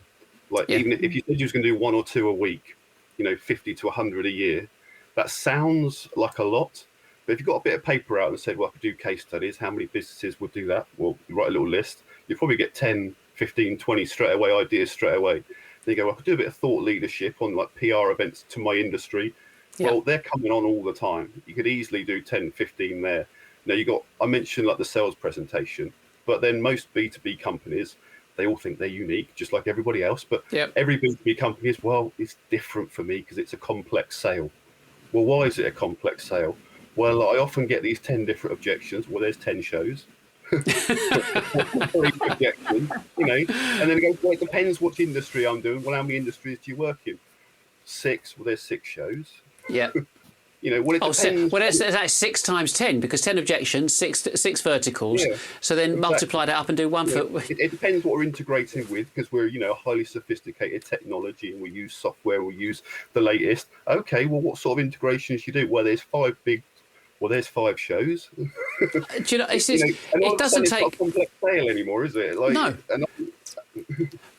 Even if you said you was going to do 1 or 2 a week, 50 to 100 a year, that sounds like a lot. But if you've got a bit of paper out and said, well, I could do case studies, how many businesses would do that? Well, you write a little list. You'd probably get 10, 15, 20 straight away, ideas straight away. Then you go, I could do a bit of thought leadership on PR events to my industry. Yeah. Well, they're coming on all the time. You could easily do 10, 15 there. Now I mentioned the sales presentation, but then most B2B companies, they all think they're unique, just like everybody else. But every B2B company is, well, it's different for me because it's a complex sale. Well, why is it a complex sale? Well, I often get these 10 different objections. Well, there's 10 shows. Objections, and then it goes, well, it depends which industry I'm doing. Well, how many industries do you work in? 6. Well, there's 6 shows. Yeah. Well, it depends. Well, that's 6 times 10, because 10 objections, 6 verticals. Yeah, so then multiply that up and do 1 for. It depends what we're integrating with, because we're highly sophisticated technology, and we use software, we use the latest. Okay, well, what sort of integrations you do? Well, there's 5 big. Well, there's 5 shows. Do you know? It doesn't take. It's not a complex sale anymore, is it? No.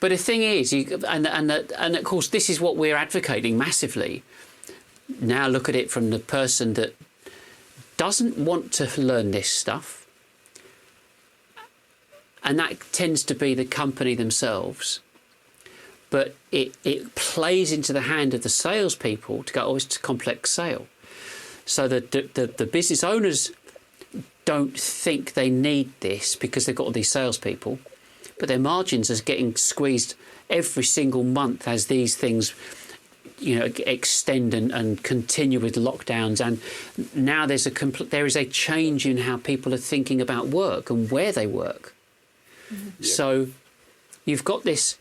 But the thing is, and of course, this is what we're advocating massively. Now look at it from the person that doesn't want to learn this stuff, and that tends to be the company themselves. But it plays into the hand of the salespeople to go, oh, it's a complex sale. So that the business owners don't think they need this because they've got all these salespeople, but their margins are getting squeezed every single month as these things, extend and continue with lockdowns. And now there is a change in how people are thinking about work and where they work. Mm-hmm. So you've got this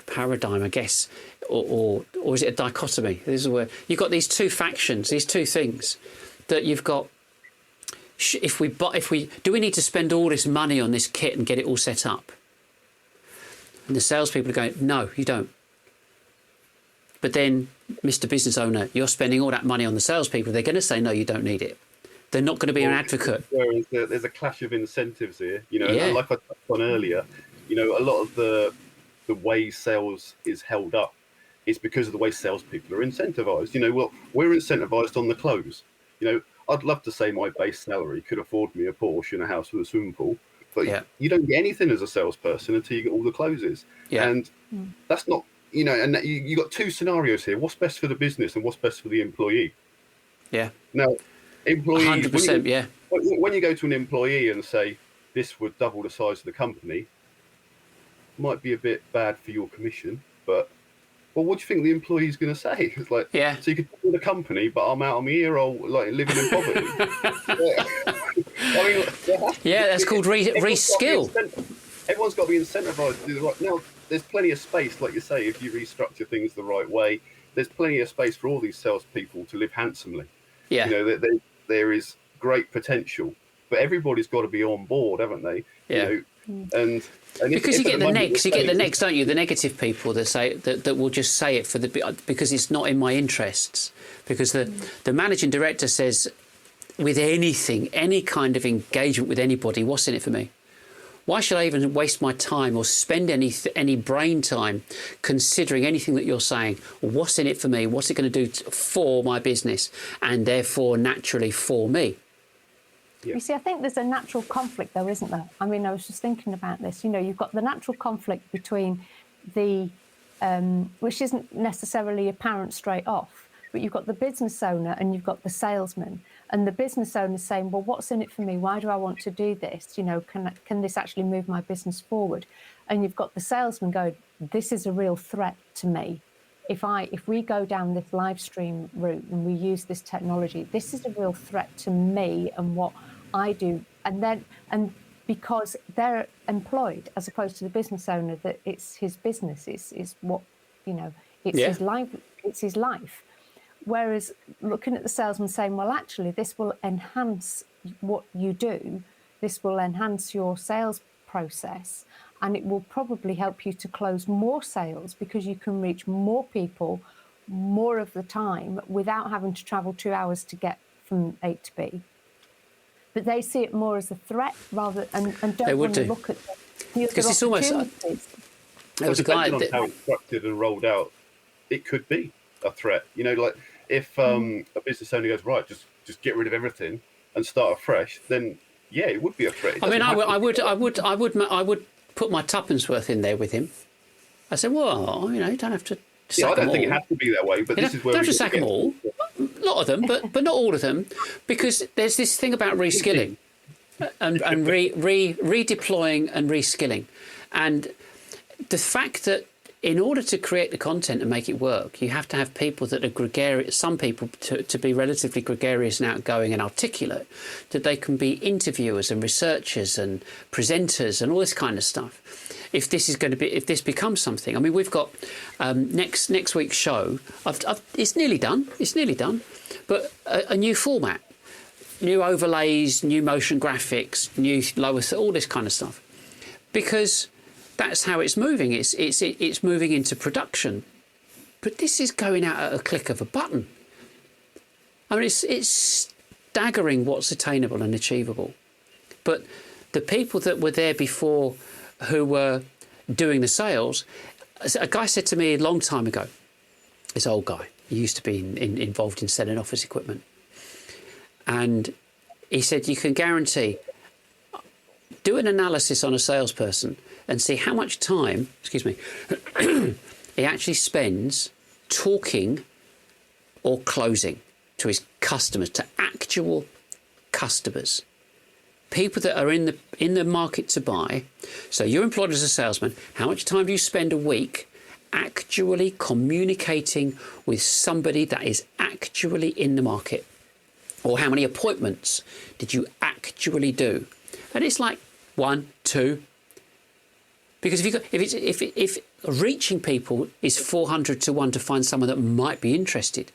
paradigm, I guess, or is it a dichotomy? This is where you've got these two factions, these two things that you've got. Do we need to spend all this money on this kit and get it all set up? And the salespeople are going, no, you don't. But then, Mr. Business Owner, you're spending all that money on the salespeople. They're going to say, no, you don't need it. They're not going to be an advocate. There's a clash of incentives here, and like I touched on earlier, a lot of the way sales is held up is because of the way salespeople are incentivized. We're incentivized on the close. I'd love to say my base salary could afford me a Porsche and a house with a swimming pool, but you don't get anything as a salesperson until you get all the closes. Yeah. And that's not, and you got two scenarios here. What's best for the business and what's best for the employee? Yeah. Now, employees, 100%, when you go to an employee and say, this would double the size of the company, might be a bit bad for your commission, but well, what do you think the employee's going to say? It's like, so you could do the company, but I'm out of my ear, or like living in poverty. That's called reskill. Everyone's got to be incentivized to do the right. Now, there's plenty of space, like you say, if you restructure things the right way. There's plenty of space for all these salespeople to live handsomely. Yeah, there is great potential, but everybody's got to be on board, haven't they? Yeah. And because you get the next, don't you? The negative people that say that will just say it because it's not in my interests. Because the managing director says, with anything, any kind of engagement with anybody, what's in it for me? Why should I even waste my time or spend any brain time considering anything that you're saying? What's in it for me? What's it going to do for my business and therefore naturally for me? You see, I think there's a natural conflict, though, isn't there? I mean, I was just thinking about this. You've got the natural conflict between which isn't necessarily apparent straight off, but you've got the business owner and you've got the salesman. And the business owner is saying, well, what's in it for me? Why do I want to do this? Can this actually move my business forward? And you've got the salesman going, this is a real threat to me. If we go down this live stream route and we use this technology, this is a real threat to me and what I do. And because they're employed as opposed to the business owner, that it's his business, is what, it's his life, it's his life. Whereas looking at the salesman saying, well, actually, this will enhance what you do. This will enhance your sales process, and it will probably help you to close more sales because you can reach more people more of the time without having to travel 2 hours to get from A to B. But they see it more as a threat rather and don't want to look at the other opportunities. There was a guy on how it's structured and rolled out, it could be a threat. Like if a business owner goes, right, just get rid of everything and start afresh, then it would be a threat. I mean, I would put my tuppence worth in there with him. I said, well, you don't have to. I don't think it has to be that way, but this is where we don't have to sack them all. A lot of them, but not all of them, because there's this thing about reskilling and redeploying and reskilling, and the fact that in order to create the content and make it work, you have to have people that are gregarious, some people to be relatively gregarious and outgoing and articulate, that they can be interviewers and researchers and presenters and all this kind of stuff. If this becomes something, I mean, we've got next week's show. It's nearly done. But a new format, new overlays, new motion graphics, new lower, all this kind of stuff, because that's how it's moving. It's moving into production, but this is going out at a click of a button. I mean, it's staggering what's attainable and achievable. But the people that were there before, who were doing the sales, a guy said to me a long time ago, this old guy, he used to be involved in selling office equipment, and he said, you can guarantee, do an analysis on a salesperson and see how much time, he actually spends talking or closing to his customers, to actual customers, people that are in the market to buy. So you're employed as a salesman. How much time do you spend a week actually communicating with somebody that is actually in the market? Or how many appointments did you actually do? And it's like 1, 2. Because if reaching people is 400 to 1 to find someone that might be interested,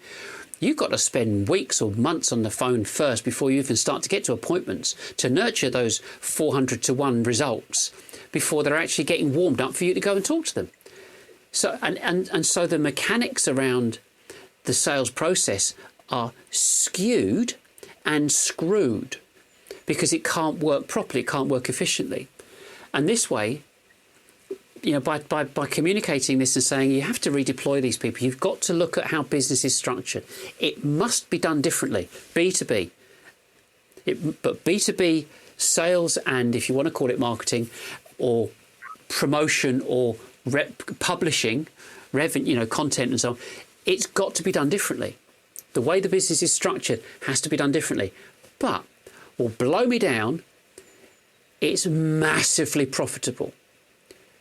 you've got to spend weeks or months on the phone first before you even start to get to appointments to nurture those 400 to 1 results before they're actually getting warmed up for you to go and talk to them. So and so the mechanics around the sales process are skewed and screwed because it can't work properly, it can't work efficiently. And this way, you know, by communicating this and saying you have to redeploy these people, you've got to look at how business is structured. It must be done differently, B2B. But B2B sales, and if you want to call it marketing or promotion or publishing, revenue, you know, content and so on, it's got to be done differently. The way the business is structured has to be done differently. But, will blow me down, it's massively profitable.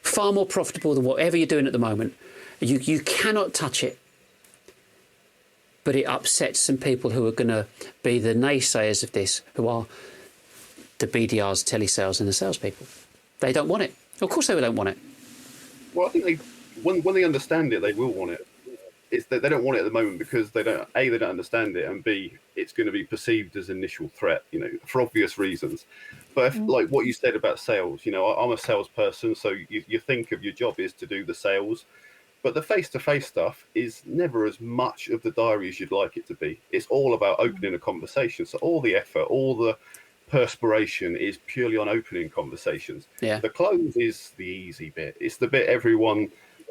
Far more profitable than whatever you're doing at the moment. You cannot touch it. But it upsets some people who are going to be the naysayers of this, who are the BDRs, telesales and the salespeople. They don't want it. Of course they don't want it. Well, I think when they understand it, they will want it. It's that they don't want it at the moment because they don't understand it, and B, it's going to be perceived as an initial threat, you know, for obvious reasons. But if, like what you said about sales, you know, I'm a salesperson, so you think of your job is to do the sales, but the face-to-face stuff is never as much of the diary as you'd like it to be. It's all about opening a conversation. So all the effort, all the perspiration is purely on opening conversations. Yeah. The close is the easy bit. It's the bit everyone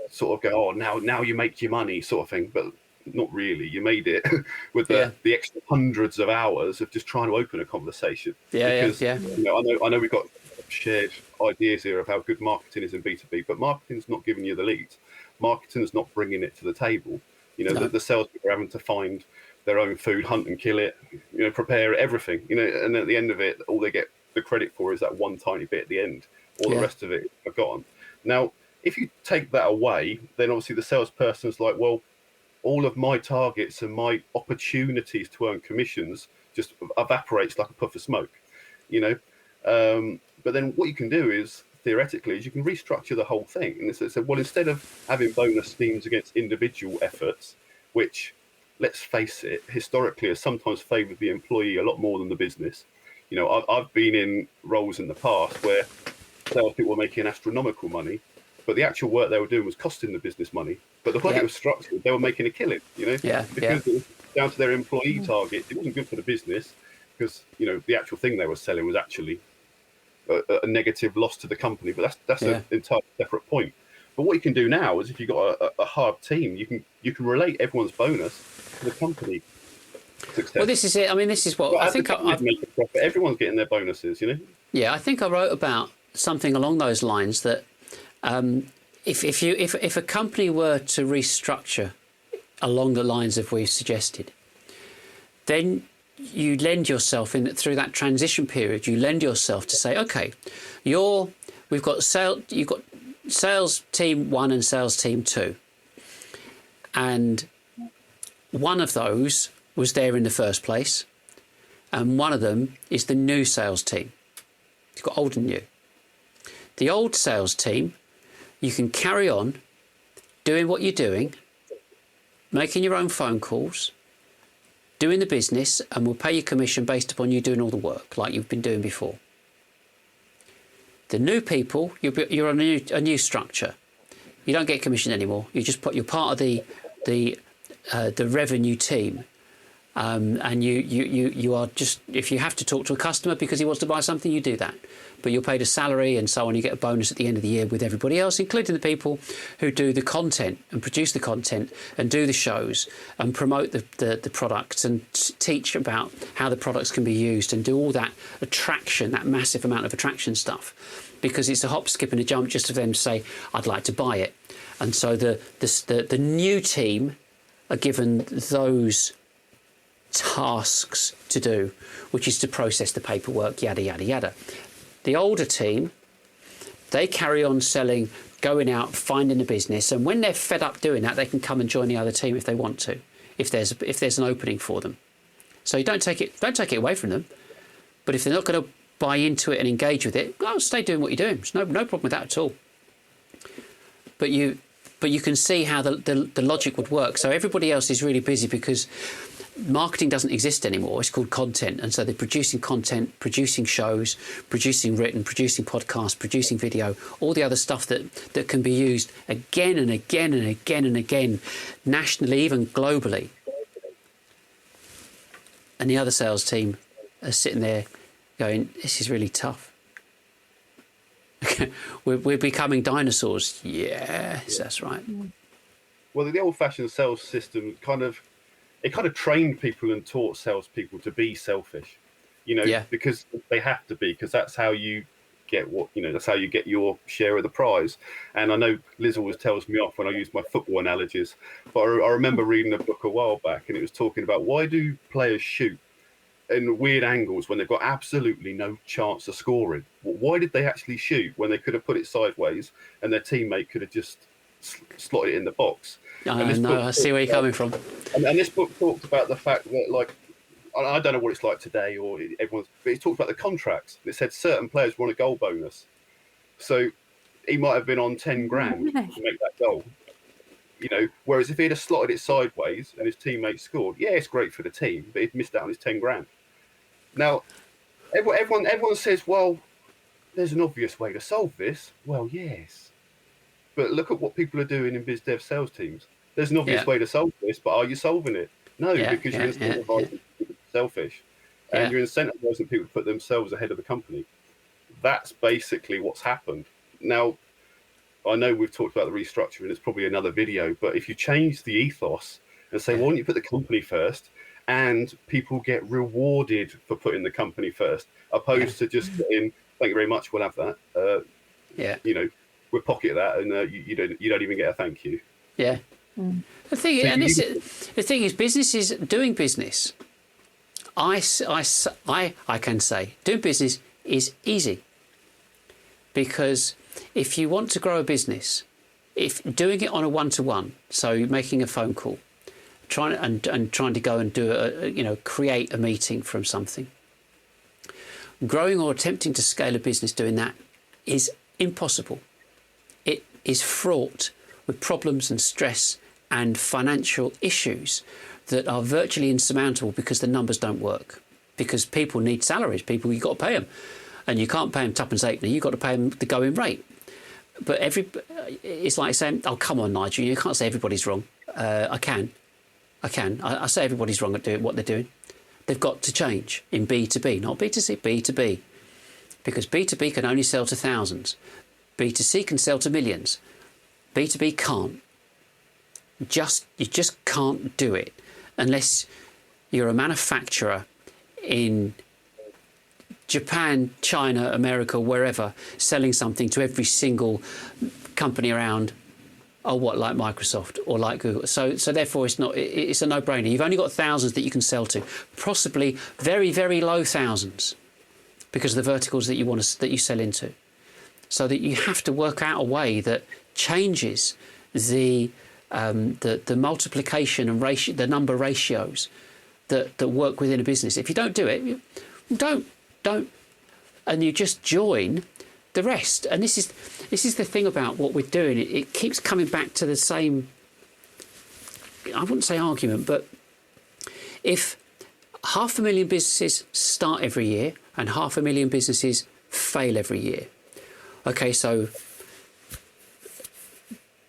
sort of go, oh, now you make your money sort of thing, but not really. You made it with the extra hundreds of hours of just trying to open a conversation. Because, you know, I know we've got shared ideas here of how good marketing is in B2B, but marketing's not giving you the leads. Marketing's not bringing it to the table. You know, the salespeople are having to find their own food, hunt and kill it, you know, prepare everything, you know, and at the end of it, all they get the credit for is that one tiny bit at the end. All the rest of it is forgotten. Now, if you take that away, then obviously the salesperson's like, well, all of my targets and my opportunities to earn commissions just evaporates like a puff of smoke, you know. But then what you can do is, theoretically, is you can restructure the whole thing. And so, well, instead of having bonus schemes against individual efforts, which, let's face it, historically has sometimes favoured the employee a lot more than the business. You know, I've been in roles in the past where salespeople were making astronomical money, but the actual work they were doing was costing the business money. But the way it was structured, they were making a killing, you know, because it was down to their employee targets. It wasn't good for the business because, you know, the actual thing they were selling was actually a negative loss to the company. But that's an entirely separate point. But what you can do now is if you've got a hard team, you can relate everyone's bonus to the company success. Well, this is it. I mean, this is what but I think. Everyone's getting their bonuses, you know. Yeah, I think I wrote about something along those lines that if a company were to restructure along the lines of we've suggested, then you lend yourself through that transition period. You lend yourself to say, okay, you've got sales team 1 and sales team 2, and one of those was there in the first place, and one of them is the new sales team. You've got old and new. The old sales team, you can carry on doing what you're doing, making your own phone calls, doing the business, and we'll pay you commission based upon you doing all the work like you've been doing before. The new people, you're on a new structure. You don't get commission anymore. You're part of the revenue team, and you are just, if you have to talk to a customer because he wants to buy something, you do that. But you're paid a salary and so on. You get a bonus at the end of the year with everybody else, including the people who do the content and produce the content and do the shows and promote the products and teach about how the products can be used and do all that attraction, that massive amount of attraction stuff. Because it's a hop, skip and a jump just for them to say, I'd like to buy it. And so the new team are given those tasks to do, which is to process the paperwork, yada, yada, yada. The older team, they carry on selling, going out, finding a business, and when they're fed up doing that, they can come and join the other team if they want to, if there's an opening for them. So you don't take it away from them, but if they're not going to buy into it and engage with it, well, stay doing what you're doing. There's no problem with that at all. But you can see how the logic would work. So everybody else is really busy because marketing doesn't exist anymore. It's called content. And so they're producing content, producing shows, producing written, producing podcasts, producing video, all the other stuff that can be used again and again and again and again, nationally, even globally. And the other sales team are sitting there going, this is really tough. We're becoming dinosaurs. Yes, that's right. Well, the old-fashioned sales system kind of trained people and taught salespeople to be selfish, because they have to be, because that's how you get that's how you get your share of the prize. And I know Liz always tells me off when I use my football analogies, but I remember reading a book a while back, and it was talking about why do players shoot in weird angles when they've got absolutely no chance of scoring. Why did they actually shoot when they could have put it sideways and their teammate could have just slotted it in the box? I see where you're coming from. And this book talked about the fact that, like, I don't know what it's like today or everyone's, but it talked about the contracts. It said certain players want a goal bonus. So he might have been on 10 grand to make that goal. Whereas if he'd have slotted it sideways and his teammate scored, it's great for the team, but he'd missed out on his 10 grand. Now, everyone says, well, there's an obvious way to solve this. Well, yes. But look at what people are doing in biz dev sales teams. There's an obvious way to solve this, but are you solving it? No, because you're incentivizing people to be selfish. And you're incentivizing people to put themselves ahead of the company. That's basically what's happened. Now, I know we've talked about the restructuring, it's probably another video, but if you change the ethos and say, why don't you put the company first, and people get rewarded for putting the company first, opposed to just getting, thank you very much, we'll have that. We'll pocket that, and you don't even get a thank you. Yeah. The thing is, businesses doing business. I can say doing business is easy, because if you want to grow a business, if doing it on a one-to-one, so making a phone call, trying to go and do create a meeting from something, growing or attempting to scale a business doing that is impossible. It is fraught with problems and stress and financial issues that are virtually insurmountable because the numbers don't work. Because people need salaries, you've got to pay them. And you can't pay them tuppence halfpenny, you've got to pay them the going rate. But it's like saying, oh, come on, Nigel, you can't say everybody's wrong. I can. I say everybody's wrong at doing what they're doing. They've got to change in B2B, not B2C, B2B. Because B2B can only sell to thousands. B2C can sell to millions. B2B can't. You just can't do it unless you're a manufacturer in Japan, China, America, wherever, selling something to every single company around. Like Microsoft or like Google. So therefore it's a no-brainer. You've only got thousands that you can sell to, possibly very, very low thousands, because of the verticals that you sell into. So that you have to work out a way that changes the multiplication and ratio, the number ratios that work within a business. If you don't do it, don't, and you just join the rest. And this is the thing about what we're doing. It keeps coming back to the same, I wouldn't say argument, but if 500,000 businesses start every year and 500,000 businesses fail every year, okay, so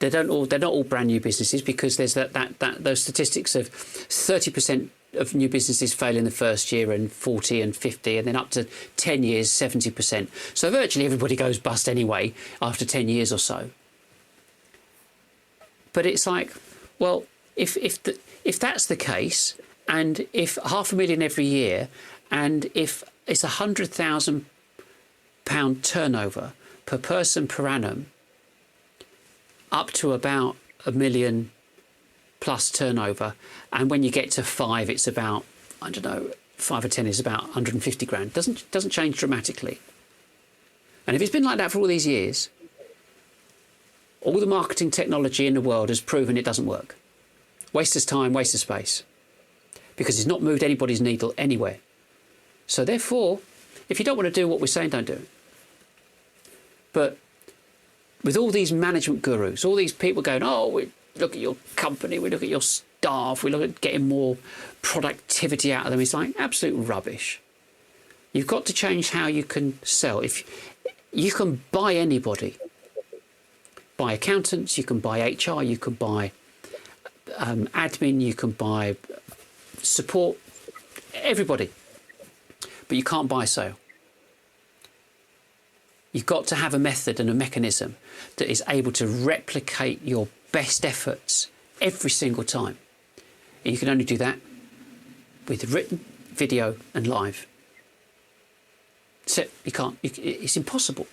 they're not all brand new businesses, because there's those statistics of 30% of new businesses fail in the first year, and 40 and 50, and then up to 10 years, 70%. So virtually everybody goes bust anyway after 10 years or so. But it's like, well, if that's the case, and if 500,000 every year, and if it's £100,000 turnover per person per annum, up to about £1 million plus turnover, and when you get to 5, it's about I don't know, 5 or 10 is about 150 grand. Doesn't change dramatically. And if it's been like that for all these years, all the marketing technology in the world has proven it doesn't work. Waste of time, waste of space, because it's not moved anybody's needle anywhere. So therefore, if you don't want to do what we're saying, don't do it. But with all these management gurus, all these people going, oh, we look at your company, we look at your staff, we look at getting more productivity out of them, it's like absolute rubbish. You've got to change how you can sell. If you can buy anybody, buy accountants, you can buy HR, you can buy admin, you can buy support, everybody, but you can't buy a sale. You've got to have a method and a mechanism that is able to replicate your best efforts every single time. And you can only do that with written, video and live. So you can't, it's impossible.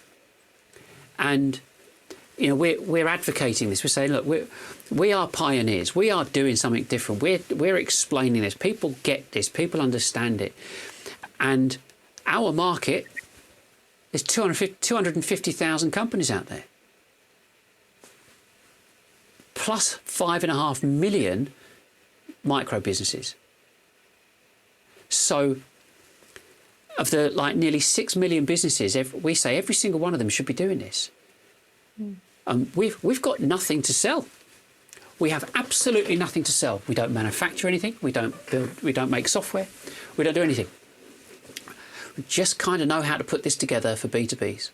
And you know, we're advocating this. We're saying, look, we are pioneers. We are doing something different. We're explaining this. People get this. People understand it. And our market, there's 250,000 companies out there, plus 5.5 million micro businesses. So of the nearly 6 million businesses, we say every single one of them should be doing this. We've got nothing to sell. We have absolutely nothing to sell. We don't manufacture anything. We don't build. We don't make software. We don't do anything. We just kind of know how to put this together for B2Bs.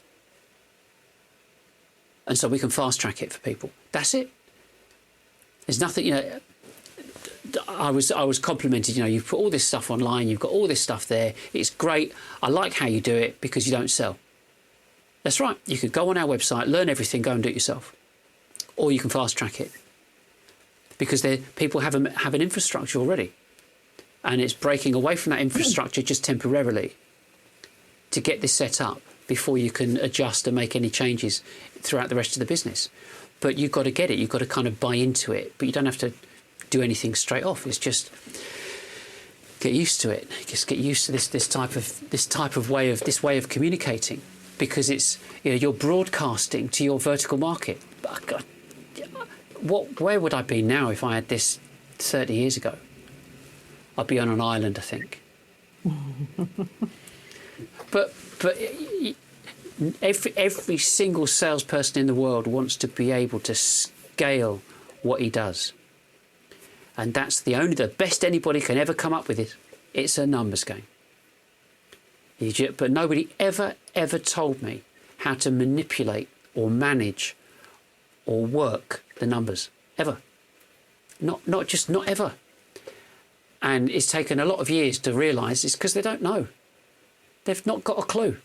And so we can fast track it for people. That's it. There's nothing, you know, I was complimented, you know, you've put all this stuff online, you've got all this stuff there. It's great. I like how you do it because you don't sell. That's right. You could go on our website, learn everything, go and do it yourself. Or you can fast track it. Because people have an infrastructure already. And it's breaking away from that infrastructure just temporarily to get this set up before you can adjust and make any changes throughout the rest of the business. But you've got to get it. You've got to kind of buy into it. But you don't have to do anything straight off. It's just get used to it. Just get used to this type of way of communicating, because it's, you know, you're broadcasting to your vertical market. But God, where would I be now if I had this 30 years ago? I'd be on an island, I think. But every single salesperson in the world wants to be able to scale what he does. And that's the best anybody can ever come up with it. It's a numbers game. But nobody ever told me how to manipulate or manage or work the numbers. Ever. Not ever. And it's taken a lot of years to realise it's because they don't know. They've not got a clue.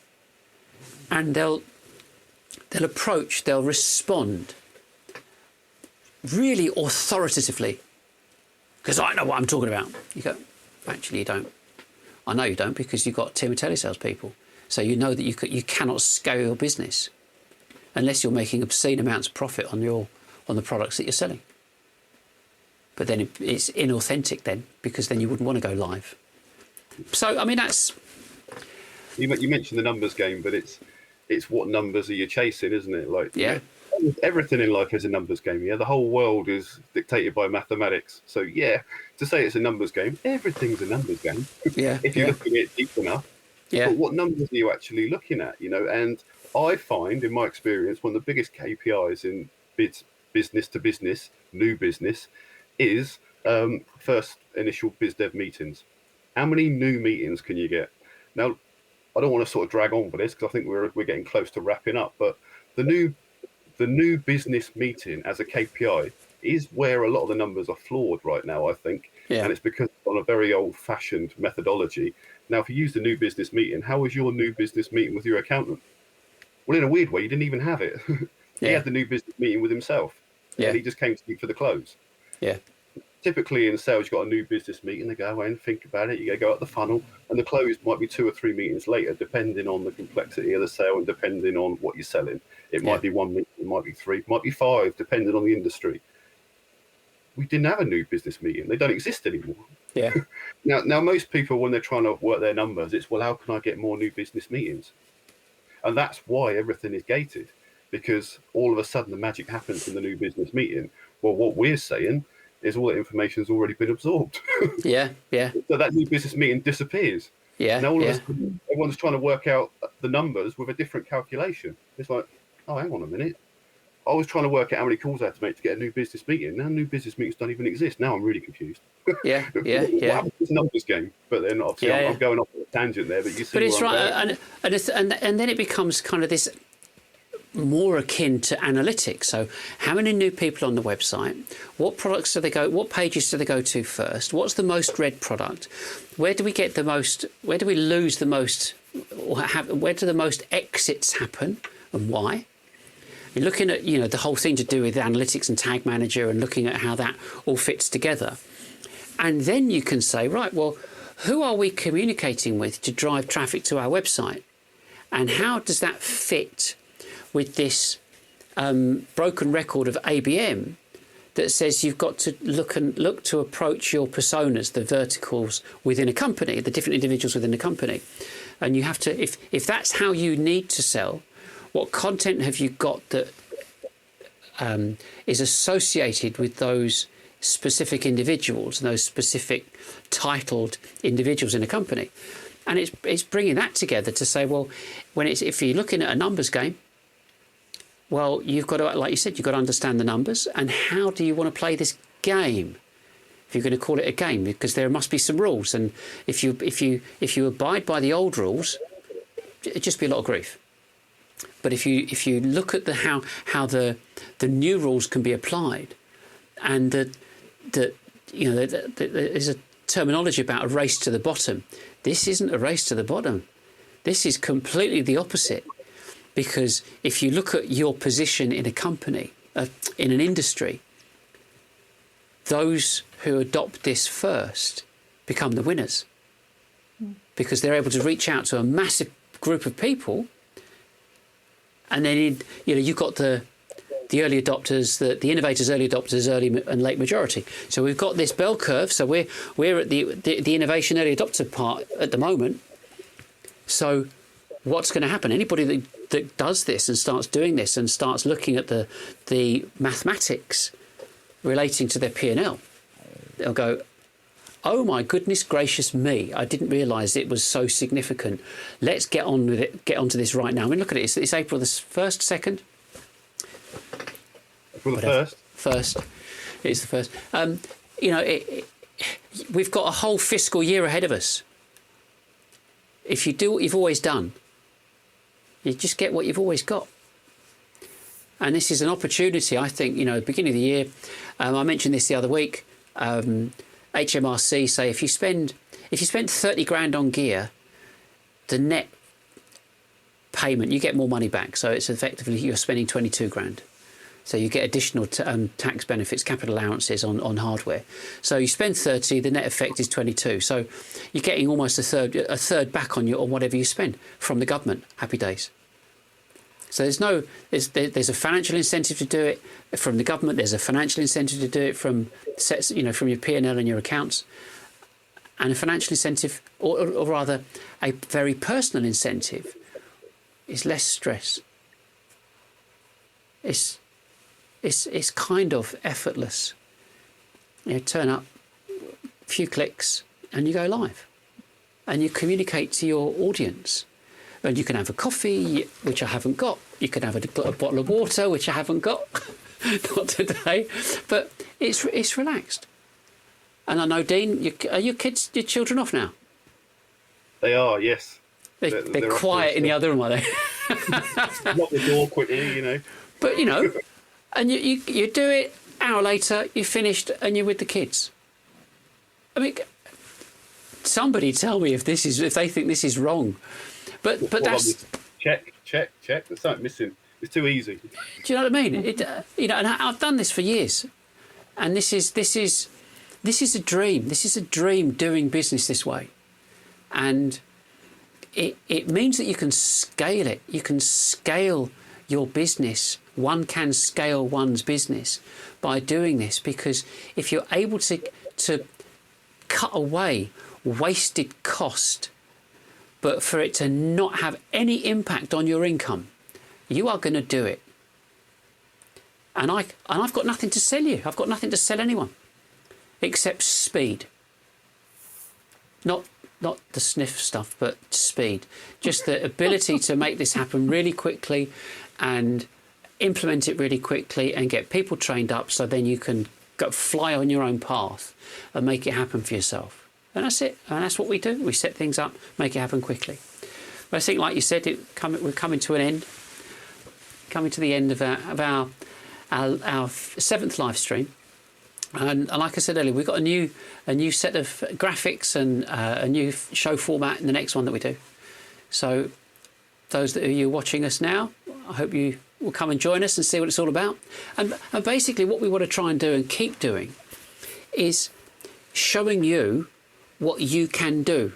And they'll respond really authoritatively, because I know what I'm talking about. You go, actually you don't. I know you don't, because you've got a team of telesales people. So you know that you cannot scale your business unless you're making obscene amounts of profit on the products that you're selling. But then it's inauthentic then, because then you wouldn't want to go live. So, I mean, that's... You mentioned the numbers game, but it's what numbers are you chasing, isn't it? Like, yeah. Everything in life is a numbers game. Yeah, the whole world is dictated by mathematics. So yeah, to say it's a numbers game, everything's a numbers game. Yeah. If you're looking at it deep enough. Yeah. But what numbers are you actually looking at? You know, and I find, in my experience, one of the biggest KPIs in business to business, new business, is first initial biz dev meetings. How many new meetings can you get? Now, I don't want to sort of drag on for this because I think we're getting close to wrapping up, but the new business meeting as a KPI is where a lot of the numbers are flawed right now, I think. Yeah. And it's because it's on a very old-fashioned methodology. Now, if you use the new business meeting, how was your new business meeting with your accountant? Well, in a weird way, you didn't even have it. He had the new business meeting with himself. Yeah. And he just came to you for the close. Yeah. Typically in sales, you've got a new business meeting. They go away and think about it. You go up the funnel, and the close might be 2 or 3 meetings later, depending on the complexity of the sale and depending on what you're selling. It might be 1 meeting, it might be 3, it might be 5, depending on the industry. We didn't have a new business meeting. They don't exist anymore. Yeah. Now, most people, when they're trying to work their numbers, it's, well, how can I get more new business meetings? And that's why everything is gated, because all of a sudden the magic happens in the new business meeting. Well, what we're saying is all that information has already been absorbed. Yeah. Yeah. So that new business meeting disappears. Yeah. Now all of a Yeah. sudden, everyone's trying to work out the numbers with a different calculation. It's like, oh, hang on a minute. I was trying to work out how many calls I had to make to get a new business meeting. Now new business meetings don't even exist. Now I'm really confused. Yeah. Yeah. What Yeah. happened to this numbers game? But then obviously Yeah, yeah. I'm going off on a tangent there, but you see But it's where I'm right, going. and then it becomes kind of this more akin to analytics. So, how many new people on the website? What products do they go? What pages do they go to first? What's the most read product? Where do we get the most? Where do we lose the most? Or where do the most exits happen, and why? You're looking at the whole thing to do with analytics and tag manager, and looking at how that all fits together, and then you can say, right, well, who are we communicating with to drive traffic to our website, and how does that fit with this broken record of ABM that says you've got to look to approach your personas, the verticals within a company, the different individuals within the company, and you have to, if that's how you need to sell, what content have you got that is associated with those specific individuals and those specific titled individuals in a company, and it's bringing that together to say, well, if you're looking at a numbers game, well, you've got to, like you said, you've got to understand the numbers, and how do you want to play this game? If you're going to call it a game, because there must be some rules, and if you abide by the old rules, it'd just be a lot of grief. But if you look at how the new rules can be applied, and there's a terminology about a race to the bottom. This isn't a race to the bottom. This is completely the opposite. Because if you look at your position in a company, in an industry, those who adopt this first become the winners. Because they're able to reach out to a massive group of people, and then you've got the early adopters, the innovators, early adopters, early and late majority. So we've got this bell curve. So we're at the innovation early adopter part at the moment. So what's going to happen? Anybody that does this and starts doing this and starts looking at the mathematics relating to their P&L, they'll go, oh my goodness gracious me, I didn't realise it was so significant. Let's get on with it, get onto this right now. I mean, look at it, it's April the 1st, 2nd? April the 1st. First. It's the 1st. We've got a whole fiscal year ahead of us. If you do what you've always done, you just get what you've always got. And this is an opportunity, I think, beginning of the year. I mentioned this the other week. HMRC say if you spend 30 grand on gear, the net payment, you get more money back. So it's effectively you're spending 22 grand. So you get additional tax benefits, capital allowances on hardware. So you spend 30, the net effect is 22. So you're getting almost a third back on whatever you spend from the government. Happy days. So there's a financial incentive to do it from the government. There's a financial incentive to do it from your P&L and your accounts, and a financial incentive, or rather, a very personal incentive, is less stress. It's kind of effortless. Turn up, a few clicks, and you go live, and you communicate to your audience. And you can have a coffee, which I haven't got. You can have a bottle of water, which I haven't got, not today. But it's relaxed. And I know, Dean, are your children off now? They are, yes. They're quiet in the other room, are they? Lock the door quickly, But and you do it. Hour later, you're finished, and you're with the kids. I mean, somebody tell me if they think this is wrong. But that's check. There's something missing. It's too easy. Do you know what I mean? And I've done this for years, and this is a dream. This is a dream, doing business this way, and it means that you can scale it. You can scale your business. One can scale one's business by doing this, because if you're able to cut away wasted cost, but for it to not have any impact on your income, you are going to do it. And I've got nothing to sell you. I've got nothing to sell anyone except speed. Not the sniff stuff, but speed. Just the ability to make this happen really quickly and implement it really quickly and get people trained up so then you can go fly on your own path and make it happen for yourself. And that's it. And that's what we do. We set things up, make it happen quickly. But I think, like you said, we're coming to an end. Coming to the end of our 7th live stream. And like I said earlier, we've got a new set of graphics and a new show format in the next one that we do. So those that are you watching us now, I hope you will come and join us and see what it's all about. And basically what we want to try and do and keep doing is showing you what you can do.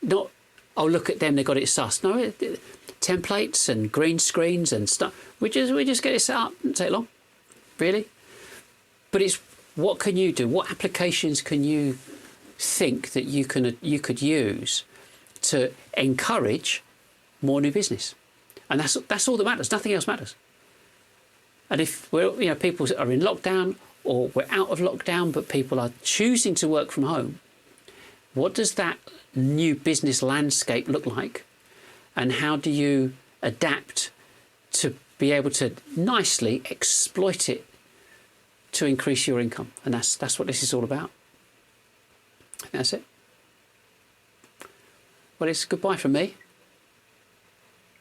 Not, oh, look at them, they got it sussed. No, templates and green screens and stuff. We just get it set up. Doesn't take long, really. But it's what can you do? What applications can you think that you could use to encourage more new business? And that's all that matters. Nothing else matters. And if people are in lockdown or we're out of lockdown, but people are choosing to work from home, what does that new business landscape look like? And how do you adapt to be able to nicely exploit it to increase your income? And that's what this is all about. I think that's it. Well, it's goodbye from me.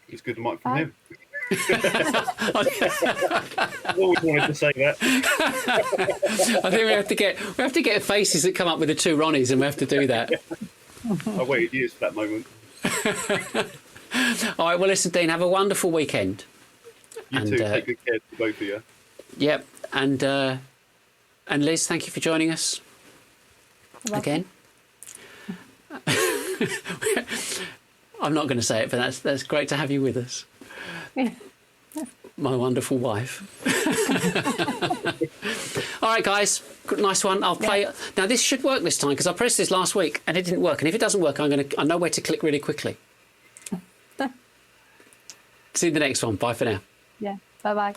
It's good mic from him. Always wanted to say that. I think we have to get faces that come up with the two Ronnies, and we have to do that. I waited years for that moment. All right. Well, listen, Dean. Have a wonderful weekend. You too. Take good care to both of you. Yep. And Liz, thank you for joining us again. I'm not going to say it, but that's great to have you with us. My wonderful wife. All right, guys, nice one. I'll play. Yeah. Now this should work this time because I pressed this last week and it didn't work. And if it doesn't work, I know where to click really quickly. See you in the next one. Bye for now. Yeah. Bye bye.